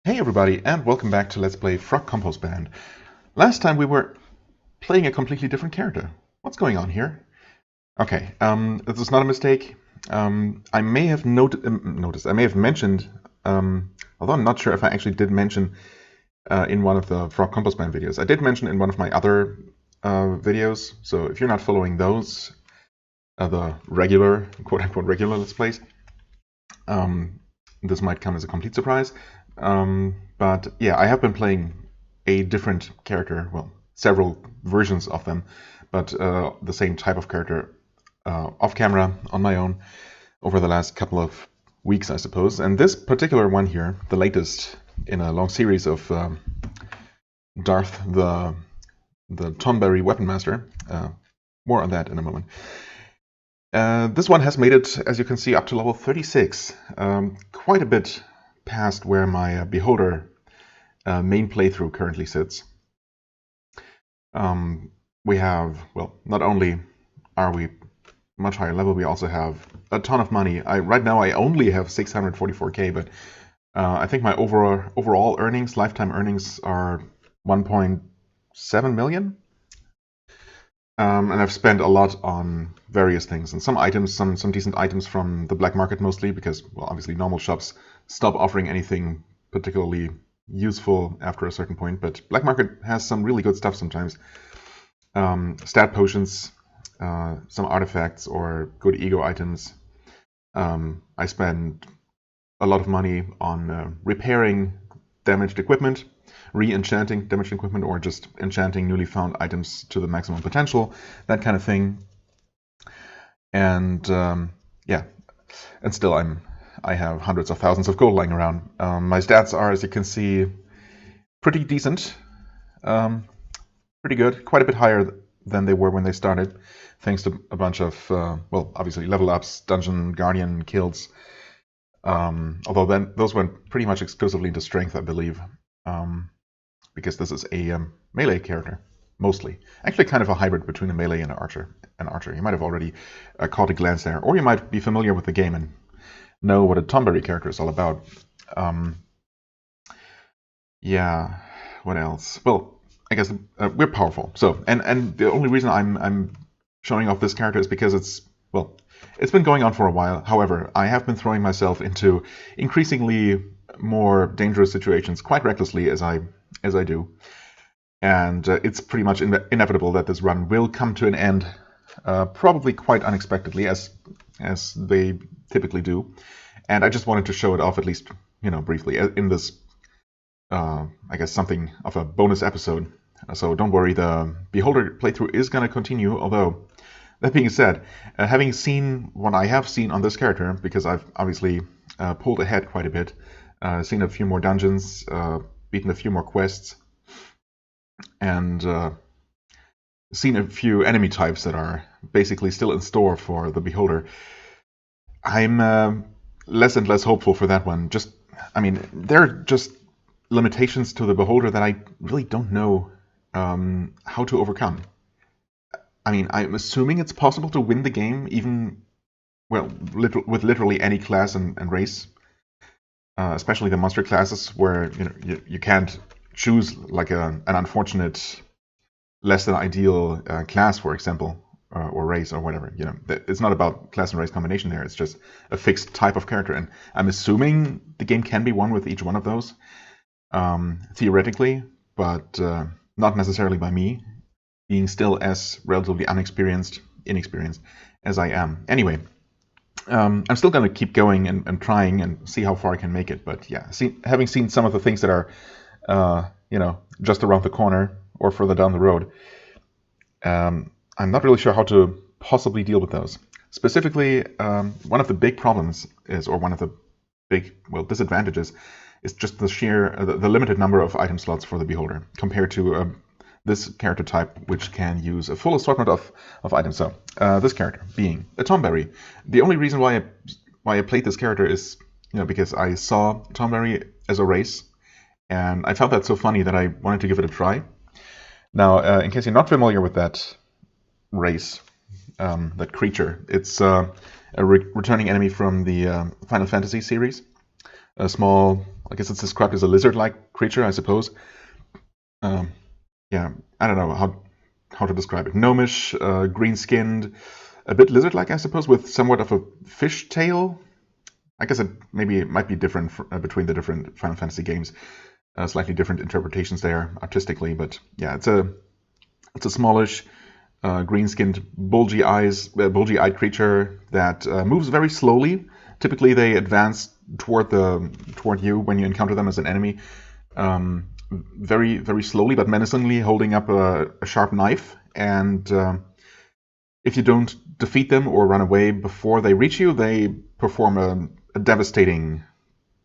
Hey everybody, and welcome back to Let's Play FrogComposband. Last time we were playing a completely different character. What's going on here? Okay, this is not a mistake. I may have noticed, I may have mentioned, although I'm not sure if I actually did mention in one of the FrogComposband videos. I did mention in one of my other videos, so if you're not following those, the regular, quote-unquote regular Let's Plays, this might come as a complete surprise. But yeah, I have been playing a different character, well, several versions of them, but the same type of character off camera on my own over the last couple of weeks, I suppose. And this particular one here, the latest in a long series of Darth the Tonberry Weapon Master, more on that in a moment. This one has made it, as you can see, up to level 36, quite a bit past where my Beholder main playthrough currently sits. We have, well, not only are we much higher level, we also have a ton of money. Right now I only have 644k, but I think my overall earnings, lifetime earnings, are 1.7 million. And I've spent a lot on various things, and some items, some decent items from the black market mostly, because, well, obviously normal shops stop offering anything particularly useful after a certain point, but black market has some really good stuff sometimes. Stat potions, some artifacts, or good ego items. I spend a lot of money on repairing damaged equipment, re-enchanting damaged equipment, or just enchanting newly found items to the maximum potential, that kind of thing. And yeah, and still I have hundreds of thousands of gold lying around. My stats are, as you can see, pretty decent, pretty good, quite a bit higher than they were when they started, thanks to a bunch of, well, obviously level ups, dungeon guardian kills, although then those went pretty much exclusively into strength, I believe. Because this is a melee character, mostly. Actually kind of a hybrid between a melee and an archer. You might have already caught a glance there, or you might be familiar with the game and know what a Tonberry character is all about. Yeah, what else? Well, I guess we're powerful. So, and the only reason I'm showing off this character is because it's been going on for a while. However, I have been throwing myself into increasingly more dangerous situations quite recklessly as I do, and it's pretty much inevitable that this run will come to an end, probably quite unexpectedly, as they typically do. And I just wanted to show it off, at least, briefly in this, I guess, something of a bonus episode. So don't worry, the Beholder playthrough is going to continue. Although, that being said, having seen what I have seen on this character, because I've obviously pulled ahead quite a bit, seen a few more dungeons, beaten a few more quests, and seen a few enemy types that are basically still in store for the Beholder, I'm less and less hopeful for that one. There are just limitations to the Beholder that I really don't know how to overcome. I'm assuming it's possible to win the game, even, well, with literally any class and race. Especially the monster classes, where you can't choose like an unfortunate, less than ideal class, for example, or race or whatever. It's not about class and race combination there. It's just a fixed type of character, and I'm assuming the game can be won with each one of those, theoretically, but not necessarily by me, being still as relatively inexperienced as I am. Anyway. I'm still going to keep going and trying and see how far I can make it. But yeah, having seen some of the things that are, just around the corner or further down the road, I'm not really sure how to possibly deal with those. Specifically, one of the big problems is, or one of the big, disadvantages, is just the limited number of item slots for the Beholder compared to this character type, which can use a full assortment of items. So this character being a Tonberry. The only reason why I played this character is because I saw Tonberry as a race, and I found that so funny that I wanted to give it a try. Now, in case you're not familiar with that race, that creature, it's a returning enemy from the Final Fantasy series. a small, I guess it's described as a lizard-like creature, I suppose. Yeah, I don't know how to describe it. Gnomish, green-skinned, a bit lizard-like, I suppose, with somewhat of a fish tail. I guess it might be different between the different Final Fantasy games. Slightly different interpretations there artistically, but yeah, it's a smallish, green-skinned, bulgy-eyed creature that moves very slowly. Typically, they advance toward you when you encounter them as an enemy, very very slowly but menacingly, holding up a sharp knife. And if you don't defeat them or run away before they reach you, they perform a devastating,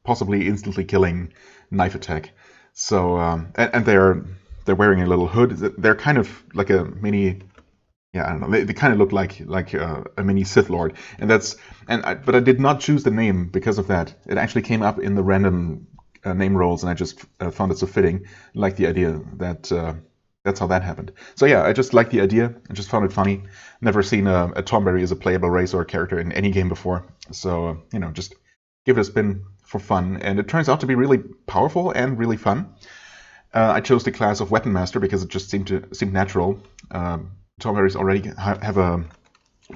possibly instantly killing knife attack. So and they're wearing a little hood. They're kind of like a mini. Yeah, I don't know. They kind of look like a mini Sith Lord, but I did not choose the name because of that. It actually came up in the random name rolls, and I just found it so fitting. Like the idea that that's how that happened. So yeah, I just liked the idea. I just found it funny. Never seen a Tomberry as a playable race or a character in any game before. So just give it a spin for fun, and it turns out to be really powerful and really fun. I chose the class of Weapon Master because it just seemed natural. Tomberries already have a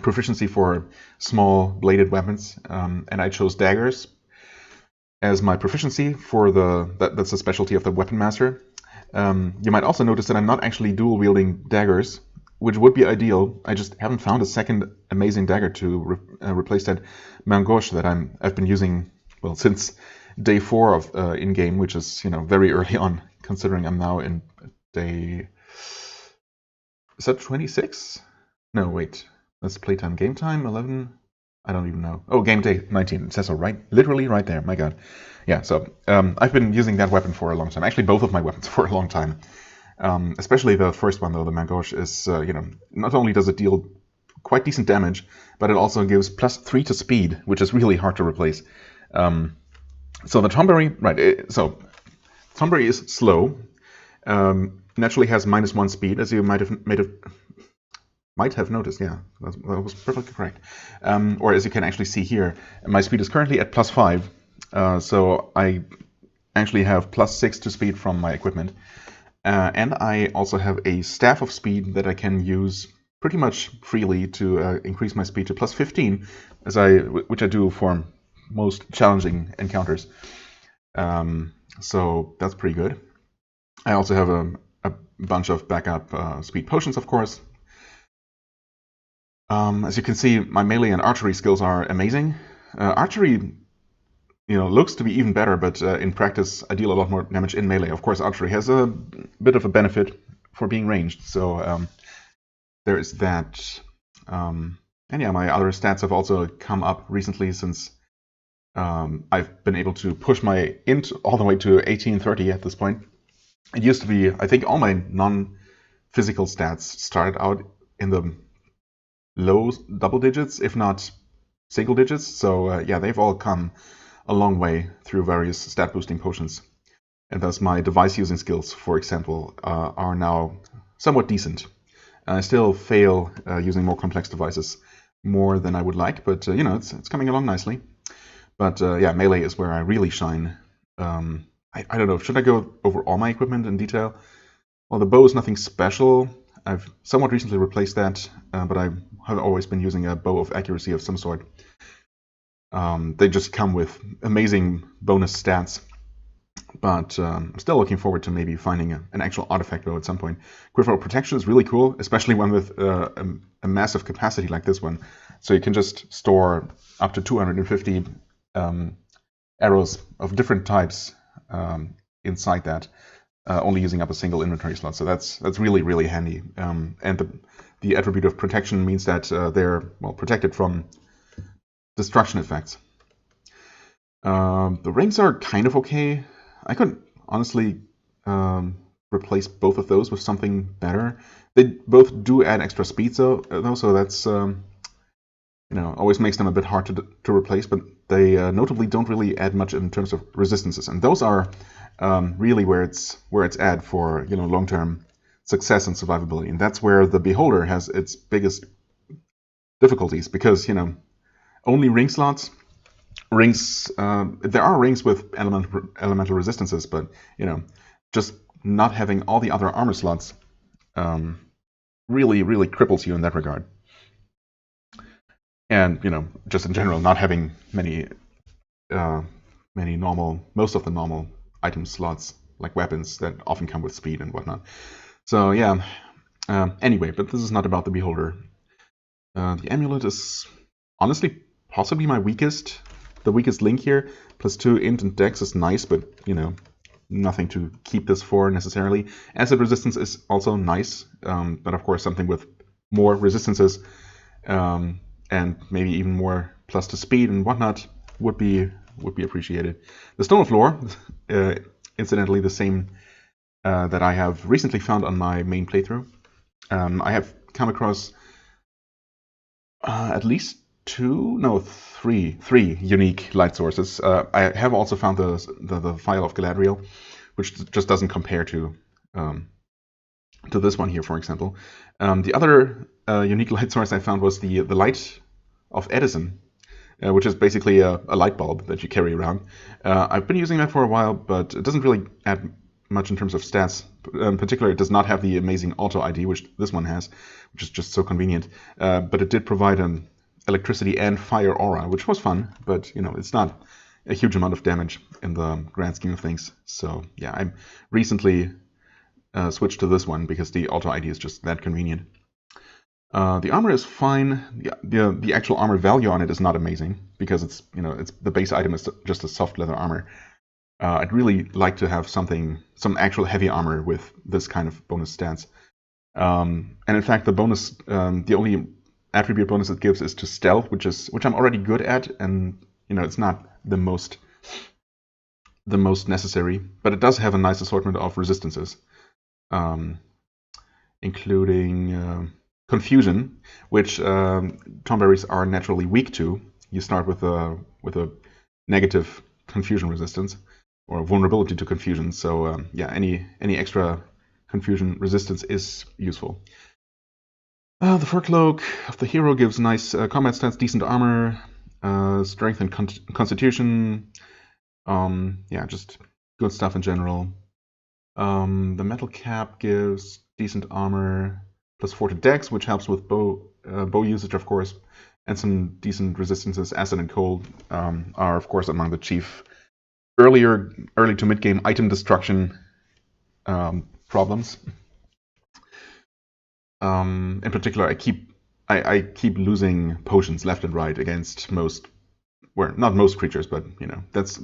proficiency for small bladed weapons, and I chose daggers as my proficiency for that's the specialty of the Weapon Master. You might also notice that I'm not actually dual wielding daggers, which would be ideal. I just haven't found a second amazing dagger to replace that main gauche that I've been using since day 4 of in game, which is very early on, considering I'm now in day. Is that 26? No, wait. That's playtime. Game time 11. I don't even know. Oh, game day 19. It says so right, literally right there. My God. Yeah. So I've been using that weapon for a long time. Actually, both of my weapons for a long time. Especially the first one, though, the main gauche is not only does it deal quite decent damage, but it also gives +3 to speed, which is really hard to replace. So the Tomberry, right? So Tomberry is slow. Naturally has -1 speed, as you might have noticed. Yeah, that was perfectly correct. Or as you can actually see here, my speed is currently at +5. So I actually have +6 to speed from my equipment. And I also have a staff of speed that I can use pretty much freely to increase my speed to +15, which I do for most challenging encounters. So that's pretty good. I also have a bunch of backup speed potions, of course. As you can see, my melee and archery skills are amazing. Archery, looks to be even better, but in practice, I deal a lot more damage in melee. Of course, archery has a bit of a benefit for being ranged, so there is that. And yeah, my other stats have also come up recently since I've been able to push my int all the way to 1830 at this point. It used to be, I think all my non-physical stats started out in the low double digits, if not single digits. So yeah, they've all come a long way through various stat boosting potions. And thus my device using skills, for example, are now somewhat decent. I still fail using more complex devices more than I would like, but it's coming along nicely. But yeah, melee is where I really shine. I don't know, should I go over all my equipment in detail? Well, the bow is nothing special. I've somewhat recently replaced that, but I have always been using a bow of accuracy of some sort. They just come with amazing bonus stats, but I'm still looking forward to maybe finding an actual artifact bow at some point. Quiver protection is really cool, especially one with a massive capacity like this one. So you can just store up to 250 arrows of different types inside that, only using up a single inventory slot. So that's really, really handy. And the attribute of protection means that they're protected from destruction effects. The rings are kind of okay. I could honestly replace both of those with something better. They both do add extra speed though, so that's always makes them a bit hard to replace, but they notably don't really add much in terms of resistances, and those are really where it's at for long-term success and survivability. And that's where the Beholder has its biggest difficulties, because only ring slots rings. There are rings with elemental resistances, but just not having all the other armor slots really cripples you in that regard. And just in general, not having most of the normal item slots like weapons that often come with speed and whatnot. So yeah. Anyway, but this is not about the Beholder. The amulet is honestly possibly my weakest. The weakest link here. +2 int and dex is nice, but nothing to keep this for necessarily. Acid resistance is also nice, but of course something with more resistances and maybe even more plus to speed and whatnot would be appreciated. The Stone of Lore, incidentally the same that I have recently found on my main playthrough. I have come across at least three unique light sources. I have also found the Vial of Galadriel, which just doesn't compare to this one here, for example. The other unique light source I found was the Light of Edison, which is basically a light bulb that you carry around. I've been using that for a while, but it doesn't really add much in terms of stats. In particular, it does not have the amazing auto ID, which this one has, which is just so convenient. But it did provide an electricity and fire aura, which was fun, but it's not a huge amount of damage in the grand scheme of things. So yeah, I recently switched to this one because the auto ID is just that convenient. The armor is fine. The actual armor value on it is not amazing because it's the base item is just a soft leather armor. I'd really like to have some actual heavy armor with this kind of bonus stats. And in fact, the bonus, the only attribute bonus it gives is to stealth, which I'm already good at, and it's not the most necessary, but it does have a nice assortment of resistances, including confusion, which Tomberries are naturally weak to. You start with a negative confusion resistance or vulnerability to confusion. So yeah, any extra confusion resistance is useful. The fur cloak of the hero gives nice combat stats, decent armor, strength and constitution. Yeah, just good stuff in general. The metal cap gives decent armor, +4 to dex, which helps with bow usage, of course, and some decent resistances. Acid and cold are, of course, among the chief early to mid game item destruction problems. In particular, I keep losing potions left and right against not most creatures, but that's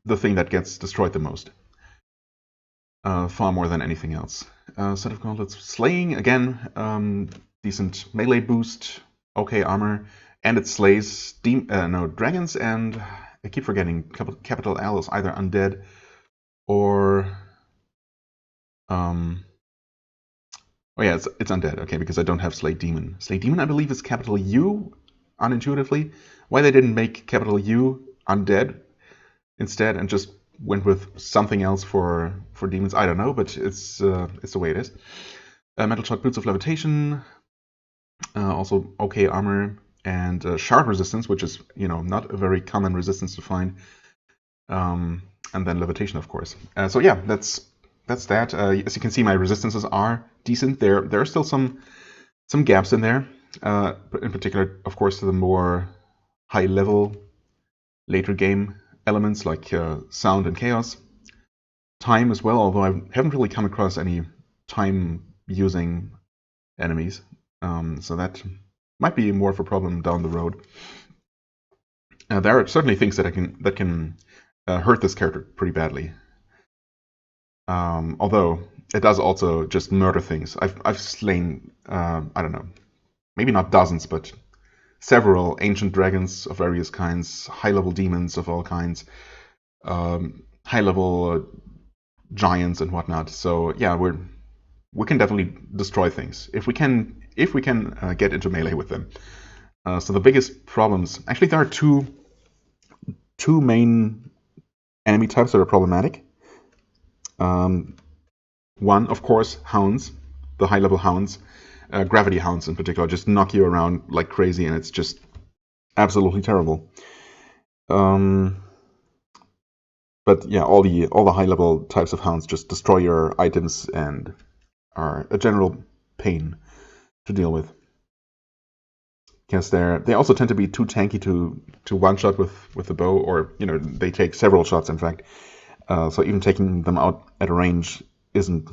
the thing that gets destroyed the most. Far more than anything else. Set of gauntlets, slaying again, decent melee boost, okay armor, and it slays dragons, and I keep forgetting capital L is either undead or oh yeah, it's undead. Okay, because I don't have Slay Demon. Slay Demon, I believe, is capital U, unintuitively. Why they didn't make capital U undead instead and just went with something else for demons, I don't know, but it's the way it is. Metal shot boots of levitation, also okay armor, and shard resistance, which is not a very common resistance to find, and then levitation, of course. So yeah, that's that. As you can see, my resistances are decent. There are still some gaps in there, but in particular, of course, to the more high level later game elements like sound and chaos. Time as well, although I haven't really come across any time using enemies, so that might be more of a problem down the road. There are certainly things that can hurt this character pretty badly. Although it does also just murder things. I've slain I don't know, maybe not dozens, but several ancient dragons of various kinds, high-level demons of all kinds, high-level giants and whatnot. So yeah, we can definitely destroy things if we can get into melee with them. So the biggest problems, actually, there are two main enemy types that are problematic. One, of course, hounds, the high-level hounds. Gravity hounds in particular just knock you around like crazy, and it's just absolutely terrible. But yeah, all the high level types of hounds just destroy your items and are a general pain to deal with. Because they also tend to be too tanky to one shot with the bow, or they take several shots in fact. So even taking them out at a range isn't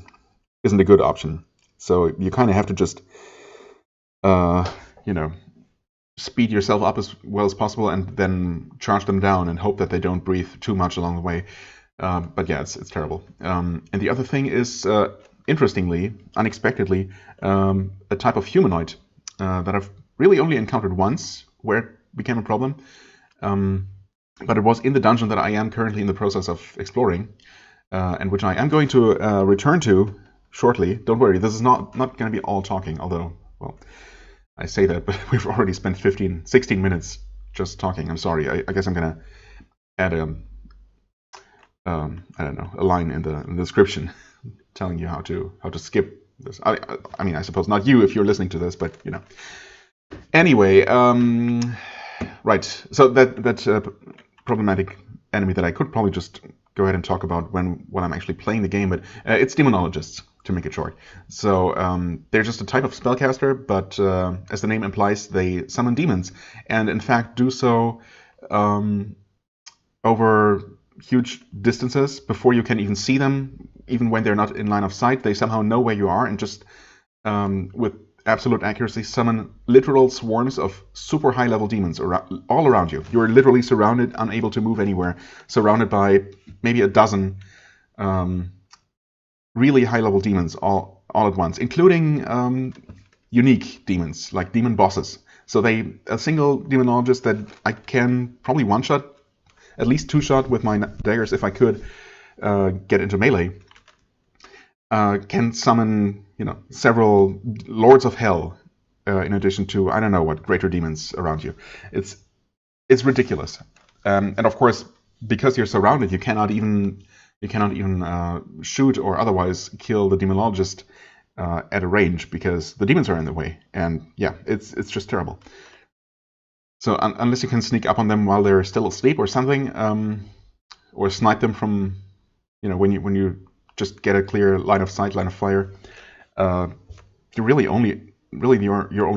a good option. So you kind of have to just speed yourself up as well as possible and then charge them down and hope that they don't breathe too much along the way. But yeah, it's terrible. And the other thing is, interestingly, unexpectedly, a type of humanoid that I've really only encountered once where it became a problem. But it was in the dungeon that I am currently in the process of exploring, and which I am going to return to shortly. Don't worry, this is not going to be all talking, although, well, I say that, but we've already spent 16 minutes just talking. I'm sorry. I guess I'm going to add I don't know, a line in the description telling you how to skip this. I mean, I suppose not you if you're listening to this, but Anyway, right. So that problematic enemy that I could probably just go ahead and talk about when I'm actually playing the game, but it's Demonologists, to make it short. So they're just a type of spellcaster, but as the name implies, they summon demons, and in fact do so over huge distances before you can even see them. Even when they're not in line of sight, they somehow know where you are and just with absolute accuracy summon literal swarms of super high level demons all around you. You're literally surrounded, unable to move anywhere, surrounded by maybe a dozen really high level demons all at once, including unique demons like demon bosses. So a single demonologist that I can probably one shot, at least two shot with my daggers if I could get into melee, can summon several lords of hell in addition to I don't know what greater demons around you. It's ridiculous, and of course because you're surrounded, you cannot even shoot or otherwise kill the demonologist at a range because the demons are in the way, and yeah, it's just terrible. So unless you can sneak up on them while they're still asleep or something, or snipe them from when you just get a clear line of sight, line of fire, your only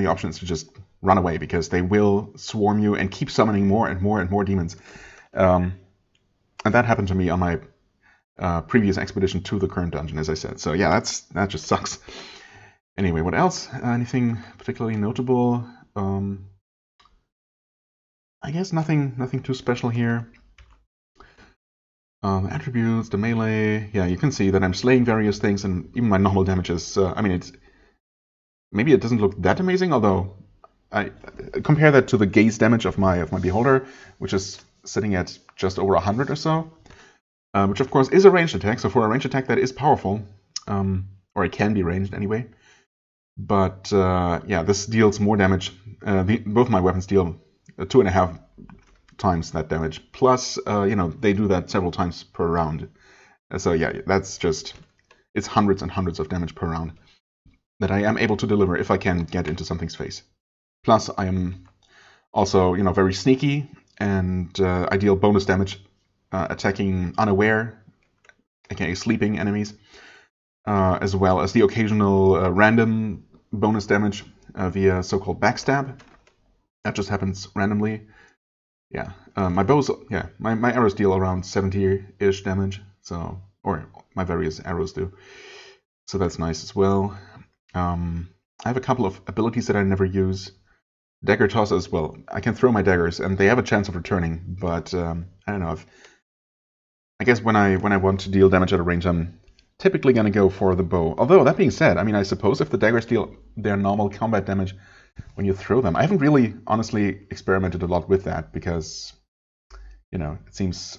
option is to just run away, because they will swarm you and keep summoning more and more and more demons. And that happened to me on my previous expedition to the current dungeon, as I said. So yeah, that just sucks. Anyway, what else? Anything particularly notable? I guess nothing too special here. Attributes, the melee. Yeah, you can see that I'm slaying various things, and even my normal damages. I mean, maybe it doesn't look that amazing, although I compare that to the gaze damage of my beholder, which is sitting at just over 100 or so, which of course is a ranged attack. So for a ranged attack, that is powerful, or it can be ranged anyway. But yeah, this deals more damage. Both my weapons deal 2.5 times that damage. Plus, they do that several times per round. So yeah, it's hundreds and hundreds of damage per round that I am able to deliver if I can get into something's face. Plus, I am also, very sneaky, and I deal bonus damage attacking unaware, aka sleeping enemies, as well as the occasional random bonus damage via so-called backstab. That just happens randomly. Yeah, my bows, my arrows deal around 70-ish damage, or my various arrows do. So that's nice as well. I have a couple of abilities that I never use. Dagger toss as well. I can throw my daggers, and they have a chance of returning, but I don't know. I guess when I want to deal damage at a range, I'm typically going to go for the bow. Although, that being said, I mean, I suppose if the daggers deal their normal combat damage when you throw them. I haven't really, honestly, experimented a lot with that, because, it seems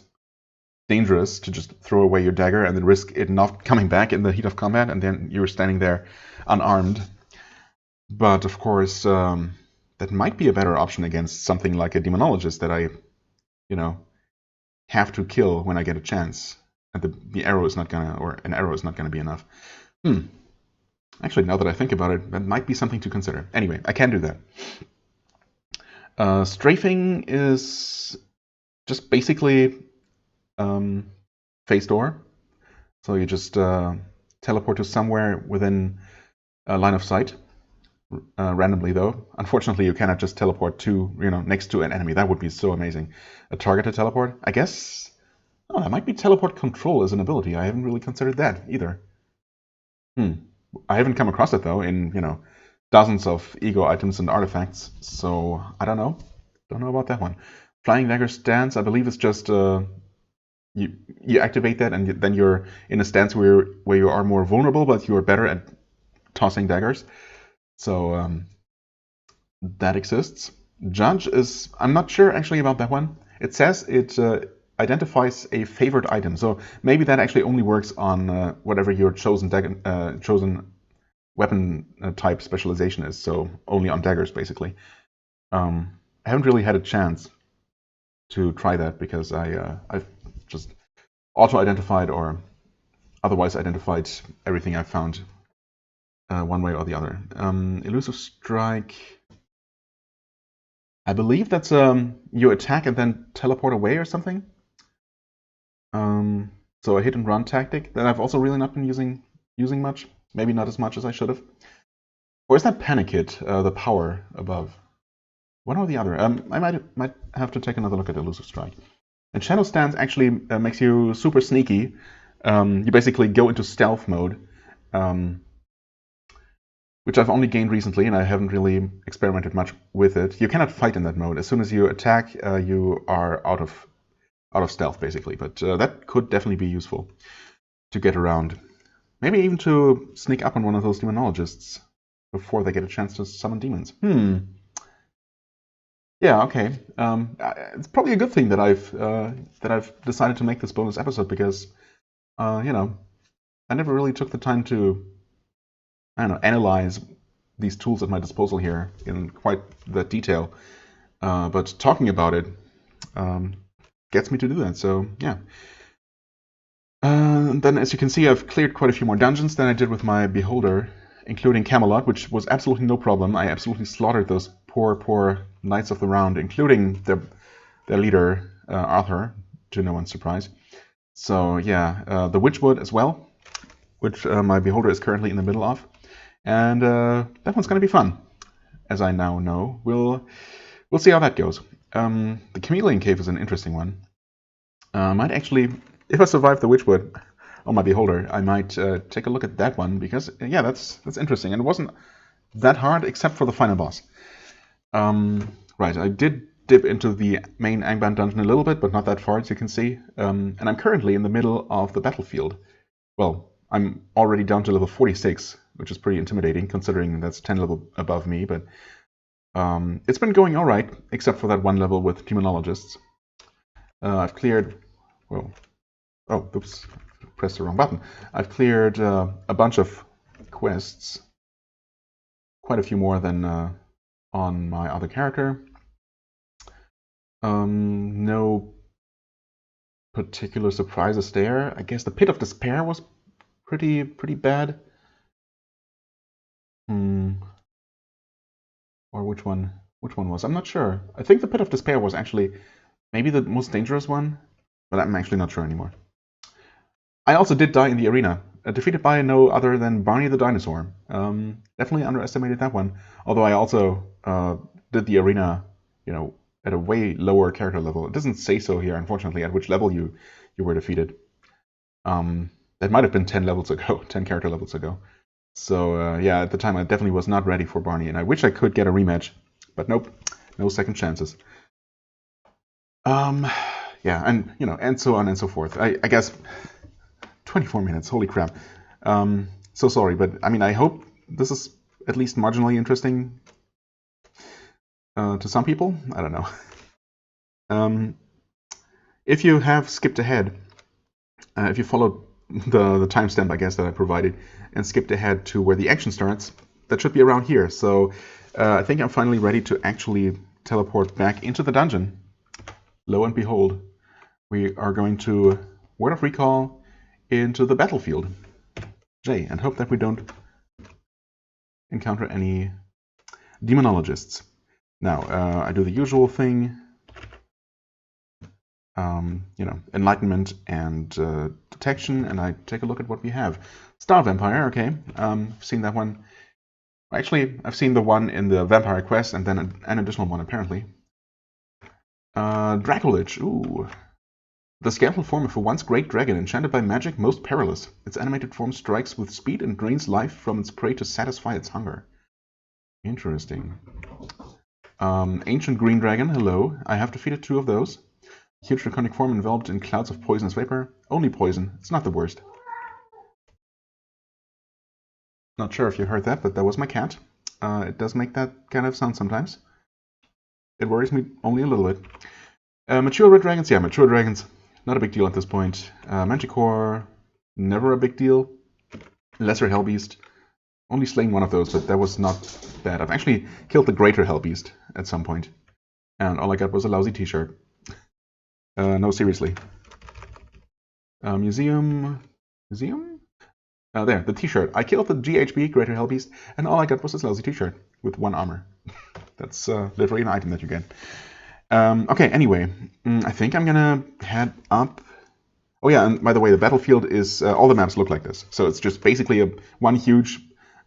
dangerous to just throw away your dagger and then risk it not coming back in the heat of combat, and then you're standing there unarmed. But, of course, that might be a better option against something like a demonologist that I, have to kill when I get a chance. And the arrow is not gonna, or an arrow is not gonna be enough. Actually, now that I think about it, that might be something to consider. Anyway, I can do that. Strafing is just basically face door. So you just teleport to somewhere within a line of sight, randomly though. Unfortunately, you cannot just teleport to, next to an enemy. That would be so amazing. A targeted teleport? I guess. Oh, that might be teleport control as an ability. I haven't really considered that either. I haven't come across it though in, dozens of ego items and artifacts. So I don't know. Don't know about that one. Flying Dagger stance, I believe it's just you activate that and then you're in a stance where you are more vulnerable, but you are better at tossing daggers. So that exists. Judge is, I'm not sure actually about that one. It says it identifies a favored item, so maybe that actually only works on whatever your chosen weapon type specialization is. So only on daggers, basically. I haven't really had a chance to try that because I've just auto-identified or otherwise identified everything I've found one way or the other. Elusive Strike. I believe that's you attack and then teleport away or something. So a hit and run tactic that I've also really not been using much. Maybe not as much as I should have. Or is that Panic Hit, the power above? One or the other. I might have to take another look at Elusive Strike. And Shadow Stance actually makes you super sneaky. You basically go into stealth mode, which I've only gained recently, and I haven't really experimented much with it. You cannot fight in that mode. As soon as you attack, you are out of stealth, basically. But that could definitely be useful to get around. Maybe even to sneak up on one of those Demonologists before they get a chance to summon demons. Yeah, okay. It's probably a good thing that I've decided to make this bonus episode because, I never really took the time to, analyze these tools at my disposal here in quite that detail. But talking about it gets me to do that. So yeah. Then, as you can see, I've cleared quite a few more dungeons than I did with my Beholder, including Camelot, which was absolutely no problem. I absolutely slaughtered those poor Knights of the Round, including their leader, Arthur, to no one's surprise. So yeah, the Witchwood as well, which my Beholder is currently in the middle of. And that one's going to be fun, as I now know. We'll see how that goes. The Chameleon Cave is an interesting one. Might actually, if I survive the Witchwood on my Beholder, I might take a look at that one because, yeah, that's interesting. And it wasn't that hard except for the final boss. Right, I did dip into the main Angband dungeon a little bit, but not that far, as you can see. And I'm currently in the middle of the battlefield. Well, I'm already down to level 46, which is pretty intimidating, considering that's 10 level above me. But it's been going all right, except for that one level with Demonologists. I've cleared... Well, oh, oops, pressed the wrong button. I've cleared a bunch of quests, quite a few more than on my other character. No particular surprises there. I guess the Pit of Despair was pretty bad. Or which one was? I'm not sure. I think the Pit of Despair was actually maybe the most dangerous one, but I'm actually not sure anymore. I also did die in the arena, defeated by no other than Barney the Dinosaur. Definitely underestimated that one. Although I also did the arena, at a way lower character level. It doesn't say so here, unfortunately, at which level you were defeated. That might have been 10 character levels ago. So yeah, at the time I definitely was not ready for Barney, and I wish I could get a rematch, but nope, no second chances. Yeah, and and so on and so forth. I guess 24 minutes. Holy crap. So sorry, but I mean, I hope this is at least marginally interesting to some people. I don't know. If you have skipped ahead, if you followed the timestamp, I guess, that I provided, and skipped ahead to where the action starts, that should be around here. So I think I'm finally ready to actually teleport back into the dungeon. Lo and behold, we are going to Word of Recall into the battlefield. J, and hope that we don't encounter any Demonologists. Now, I do the usual thing. you know, enlightenment and detection, and I take a look at what we have. Star Vampire, okay, I've seen that one. Actually, I've seen the one in the Vampire Quest, and then an additional one apparently. Dracolich, ooh. The skeletal form of a once great dragon, enchanted by magic, most perilous. Its animated form strikes with speed and drains life from its prey to satisfy its hunger. Interesting. Ancient green dragon, hello. I have defeated 2 of those. Huge draconic form enveloped in clouds of poisonous vapor. Only poison. It's not the worst. Not sure if you heard that, but that was my cat. It does make that kind of sound sometimes. It worries me only a little bit. Mature red dragons? Yeah, mature dragons. Not a big deal at this point. Manticore, never a big deal. Lesser Hellbeast. Only slain 1 of those, but that was not bad. I've actually killed the greater Hellbeast at some point. And all I got was a lousy t-shirt. No, seriously. Museum? There, the t-shirt. I killed the GHB, Greater Hellbeast, and all I got was this lousy t-shirt with 1 armor. That's literally an item that you get. Okay, anyway, I think I'm gonna head up. Oh yeah, and by the way, the battlefield is, all the maps look like this. So it's just basically one huge,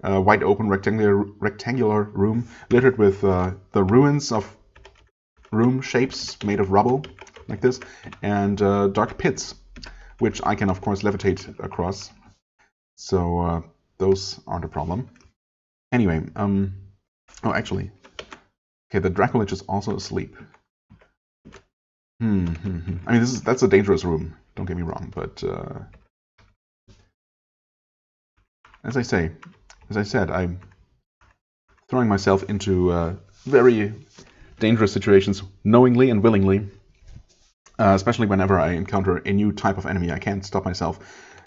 wide open rectangular room littered with the ruins of room shapes made of rubble, like this, and dark pits, which I can of course levitate across. So those aren't a problem. Anyway, oh actually, okay, the Dracolich is also asleep. I mean, that's a dangerous room. Don't get me wrong, but as I said, I'm throwing myself into very dangerous situations knowingly and willingly. Especially whenever I encounter a new type of enemy, I can't stop myself,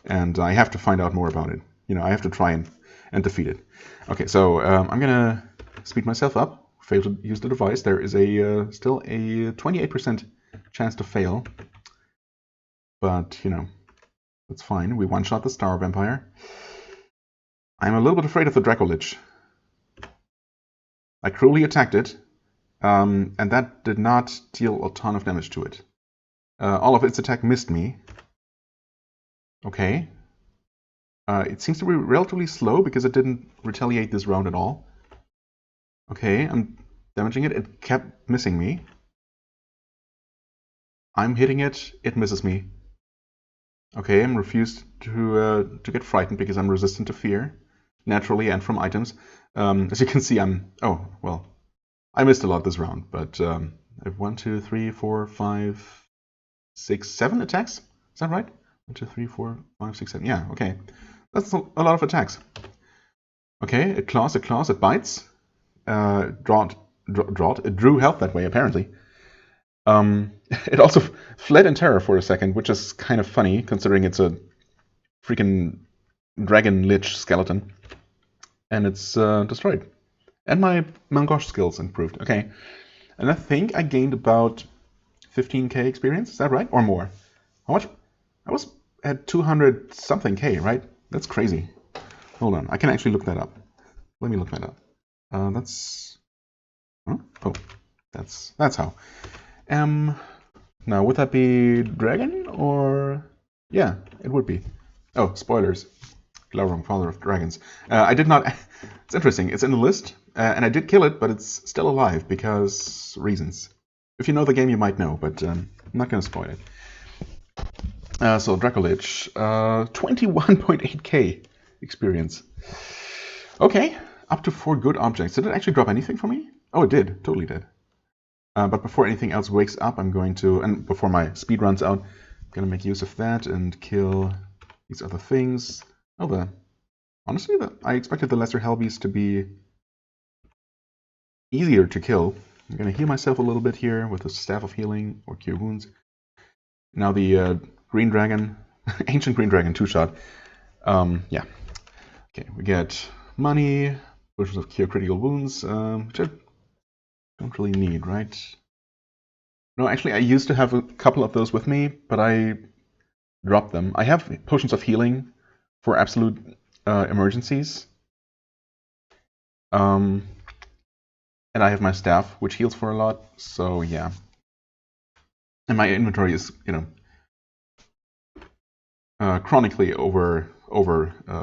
and I have to find out more about it. You know, I have to try and defeat it. Okay, so I'm gonna speed myself up. Fail to use the device. There is a still a 28% chance to fail, but you know, that's fine. We one-shot the Star Vampire. I'm a little bit afraid of the Dracolich. I cruelly attacked it, and that did not deal a ton of damage to it. All of its attack missed me. Okay. It seems to be relatively slow because it didn't retaliate this round at all. Okay, I'm damaging it. It kept missing me. I'm hitting it. It misses me. Okay, I'm refused to get frightened because I'm resistant to fear, naturally and from items. As you can see, oh, well, I missed a lot this round, but I have 1, 2, 3, 4, 5, 6, 7 attacks. Is that right? 1, 2, 3, 4, 5, 6, 7. Yeah, okay. That's a lot of attacks. Okay, it claws, it bites. It drew health that way, apparently. It also fled in terror for a second, which is kind of funny, considering it's a freaking dragon lich skeleton. And it's destroyed. And my Mangosh skills improved. Okay. And I think I gained about 15k experience. Is that right? Or more? How much? I was at 200 something k, right? That's crazy. Hold on. I can actually look that up. Let me look that up. That's... Huh? Oh, that's how. Now, would that be dragon or... Yeah, it would be. Oh, spoilers. Glaurung, father of dragons. I did not... It's interesting. It's in the list, and I did kill it, but it's still alive because reasons. If you know the game, you might know, but I'm not going to spoil it. So, Dracolich, 21.8k experience. Okay, up to 4 good objects. Did it actually drop anything for me? Oh, it did. Totally did. But before anything else wakes up, I'm going to, and before my speed runs out, I'm going to make use of that and kill these other things. Oh, honestly, I expected the Lesser Hellbeast to be easier to kill. I'm going to heal myself a little bit here with the Staff of Healing or Cure Wounds. Now the Green Dragon, Ancient Green Dragon 2-shot. Yeah. Okay, we get money, potions of Cure Critical Wounds, which I don't really need, right? No, actually, I used to have a couple of those with me, but I dropped them. I have potions of healing for absolute emergencies. And I have my staff, which heals for a lot, so yeah. and my inventory is, chronically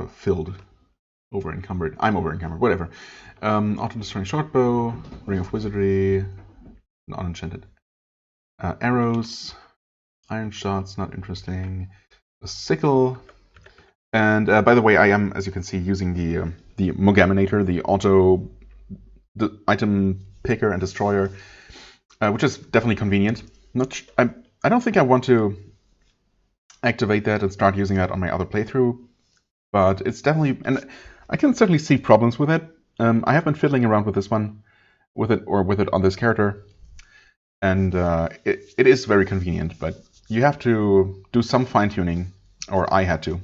filled, over encumbered. I'm over encumbered. Whatever. Auto-destroying shortbow, ring of wizardry, unenchanted. Arrows, iron shots, not interesting. A sickle. And by the way, I am, as you can see, using the Mogaminator, the item picker and destroyer, which is definitely convenient. I don't think I want to activate that and start using that on my other playthrough, but it's definitely, and I can certainly see problems with it. I have been fiddling around with this one, with it on this character, and it is very convenient, but you have to do some fine-tuning, or I had to.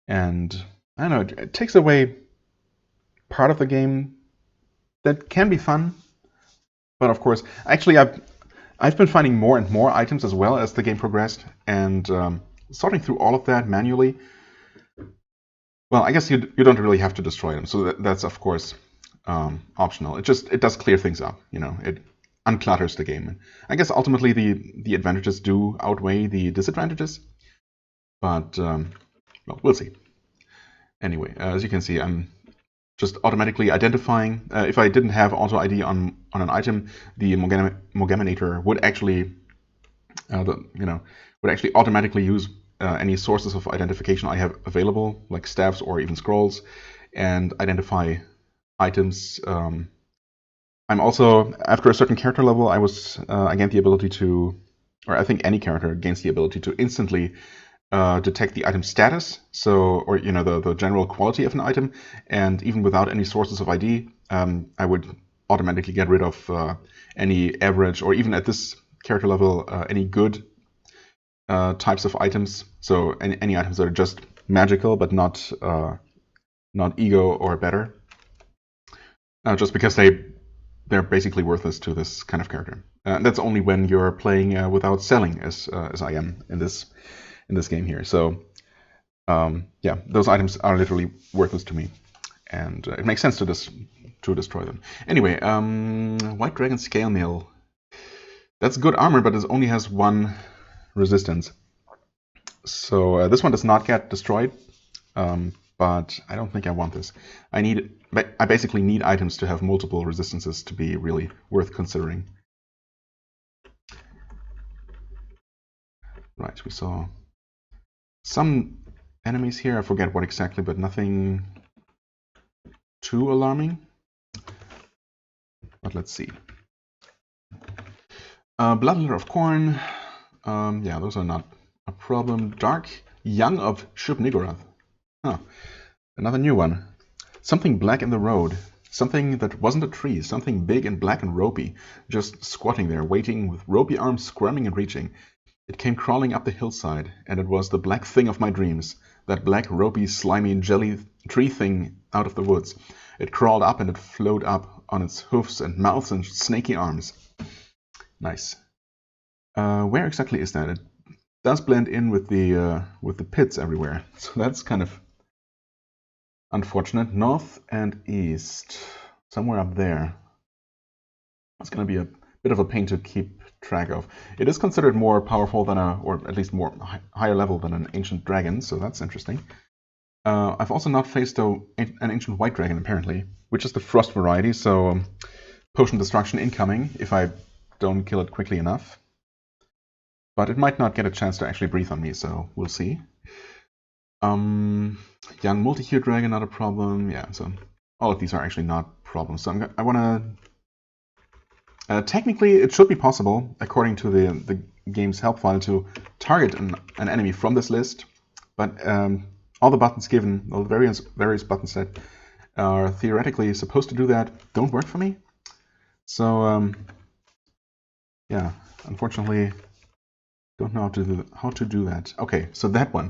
And I don't know, it takes away part of the game that can be fun. But of course, actually, I've been finding more and more items as well as the game progressed, and sorting through all of that manually. Well, I guess you don't really have to destroy them, so that's of course optional. It does clear things up, It unclutters the game. And I guess ultimately the advantages do outweigh the disadvantages, but well, we'll see. Anyway, as you can see, I'm just automatically identifying. If I didn't have auto ID on an item, the Mogaminator would actually, automatically use any sources of identification I have available, like staffs or even scrolls, and identify items. I'm also, after a certain character level, I gained the ability to, or I think any character gains the ability to instantly detect the item status, or the general quality of an item, and even without any sources of ID, I would automatically get rid of any average, or even at this character level, any good types of items. So any items that are just magical but not ego or better, just because they're basically worthless to this kind of character. That's only when you're playing without selling, as I am in this game here. So yeah, those items are literally worthless to me, and it makes sense to destroy them. Anyway, White Dragon Scale Mail. That's good armor, but it only has 1 resistance. So this one does not get destroyed, but I don't think I want this. I basically need items to have multiple resistances to be really worth considering. Right, we saw some enemies here. I forget what exactly, but nothing too alarming. But let's see. Bloodletter of Corn. Yeah, those are not a problem. Dark Young of Shub Nigorath. Huh. Another new one. Something black in the road. Something that wasn't a tree. Something big and black and ropey. Just squatting there, waiting with ropey arms squirming and reaching. It came crawling up the hillside, and it was the black thing of my dreams. That black, ropey, slimy, jelly tree thing out of the woods. It crawled up and it flowed up on its hoofs and mouths and snaky arms. Nice. Where exactly is that? It does blend in with the pits everywhere, so that's kind of unfortunate. North and east, somewhere up there. That's going to be a bit of a pain to keep track of. It is considered more powerful than or at least more higher level than an ancient dragon, so that's interesting. I've also not faced an ancient white dragon apparently, which is the frost variety, so potion destruction incoming if I don't kill it quickly enough. But it might not get a chance to actually breathe on me, so we'll see. Young multi-hue dragon, not a problem. Yeah, so all of these are actually not problems. So I want to... technically, it should be possible, according to the game's help file, to target an enemy from this list. But all the buttons given, all the various buttons that are theoretically supposed to do that, don't work for me. So, yeah, unfortunately... don't know how to do that. Okay, so that one,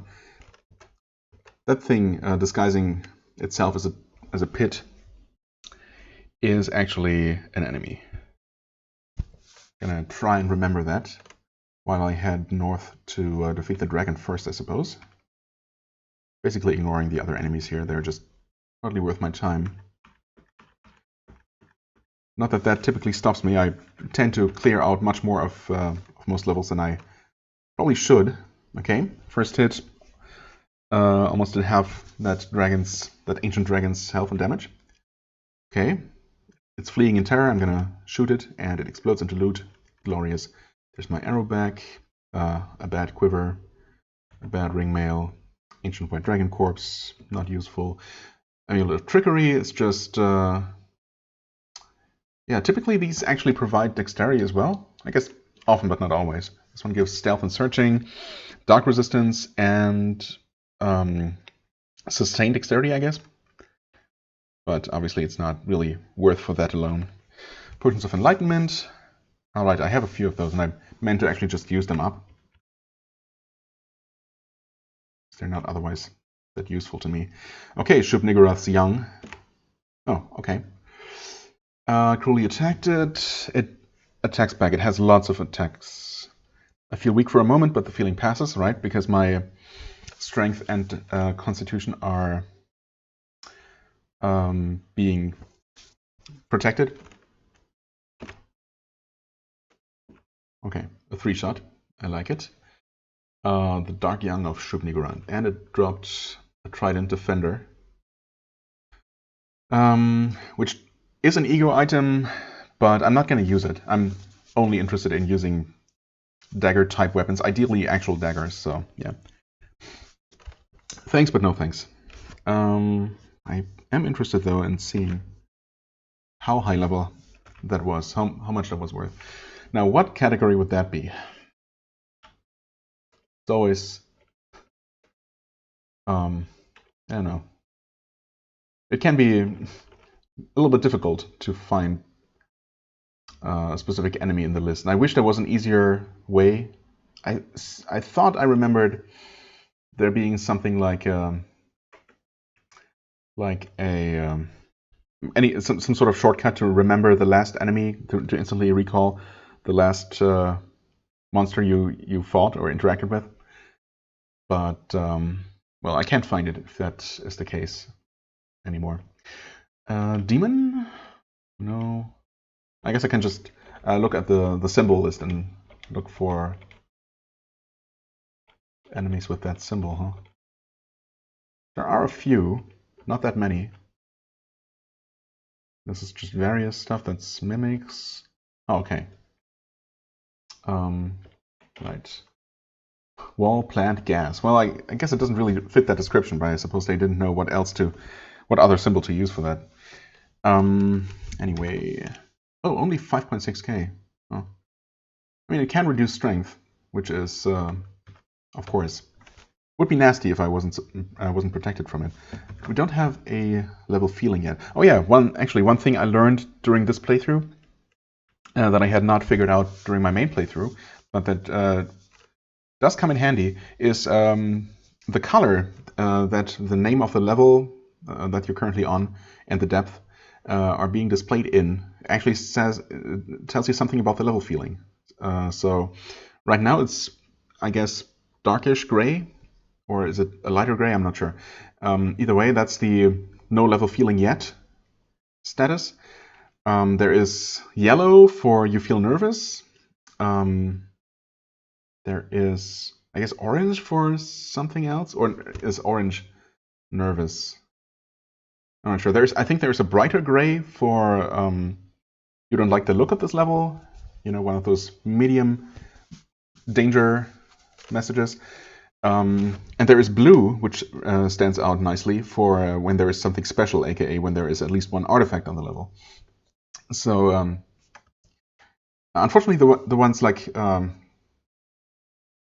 that thing disguising itself as a pit, is actually an enemy. Gonna try and remember that while I head north to defeat the dragon first, I suppose. Basically ignoring the other enemies here. They're just hardly worth my time. Not that that typically stops me. I tend to clear out much more of of most levels than I probably should. Okay, first hit almost did half that ancient dragon's health and damage. Okay, it's fleeing in terror. I'm gonna shoot it, and it explodes into loot. Glorious. There's my arrow back, a bad quiver, a bad ring mail, ancient white dragon corpse, not useful. Amulet of trickery is just yeah, typically these actually provide dexterity as well. I guess often, but not always. This one gives stealth and searching, dark resistance, and sustained dexterity, I guess. But obviously it's not really worth for that alone. Potions of Enlightenment. Alright, I have a few of those, and I meant to actually just use them up. They're not otherwise that useful to me. Okay, Shub Niggurath's Young. Oh, okay. Cruelly attacked it. It attacks back. It has lots of attacks. I feel weak for a moment, but the feeling passes, right? Because my strength and constitution are being protected. Okay, a 3-shot. I like it. The Dark Young of Shub Niggurath. And it dropped a Trident Defender. Which is an ego item, but I'm not going to use it. I'm only interested in using dagger-type weapons, ideally actual daggers, so yeah. Thanks, but no thanks. I am interested, though, in seeing how high level that was, how much that was worth. Now, what category would that be? It's always, I don't know. It can be a little bit difficult to find a specific enemy in the list. And I wish there was an easier way. I thought I remembered there being something like some sort of shortcut to remember the last enemy, to instantly recall the last monster you fought or interacted with. But well, I can't find it if that is the case anymore. Demon? No. I guess I can just look at the symbol list and look for enemies with that symbol, huh? There are a few, not that many. This is just various stuff that's mimics. Oh, okay. Right. Wall, plant, gas. Well, I guess it doesn't really fit that description, but I suppose they didn't know what other symbol to use for that. Anyway. Oh, only 5.6k. Oh. I mean, it can reduce strength, which is, of course, would be nasty if I wasn't protected from it. We don't have a level feeling yet. Oh yeah, one thing I learned during this playthrough that I had not figured out during my main playthrough, but that does come in handy, is the color that the name of the level that you're currently on and the depth are being displayed in actually tells you something about the level feeling. So right now it's, I guess, darkish gray, or is it a lighter gray? I'm not sure. Either way, that's the no level feeling yet status. There is yellow for you feel nervous. There is, I guess, orange for something else, or is orange nervous? I'm not sure. I think there's a brighter gray for you don't like the look of this level. You know, one of those medium danger messages. And there is blue, which stands out nicely for when there is something special, aka when there is at least one artifact on the level. So, unfortunately, the ones like you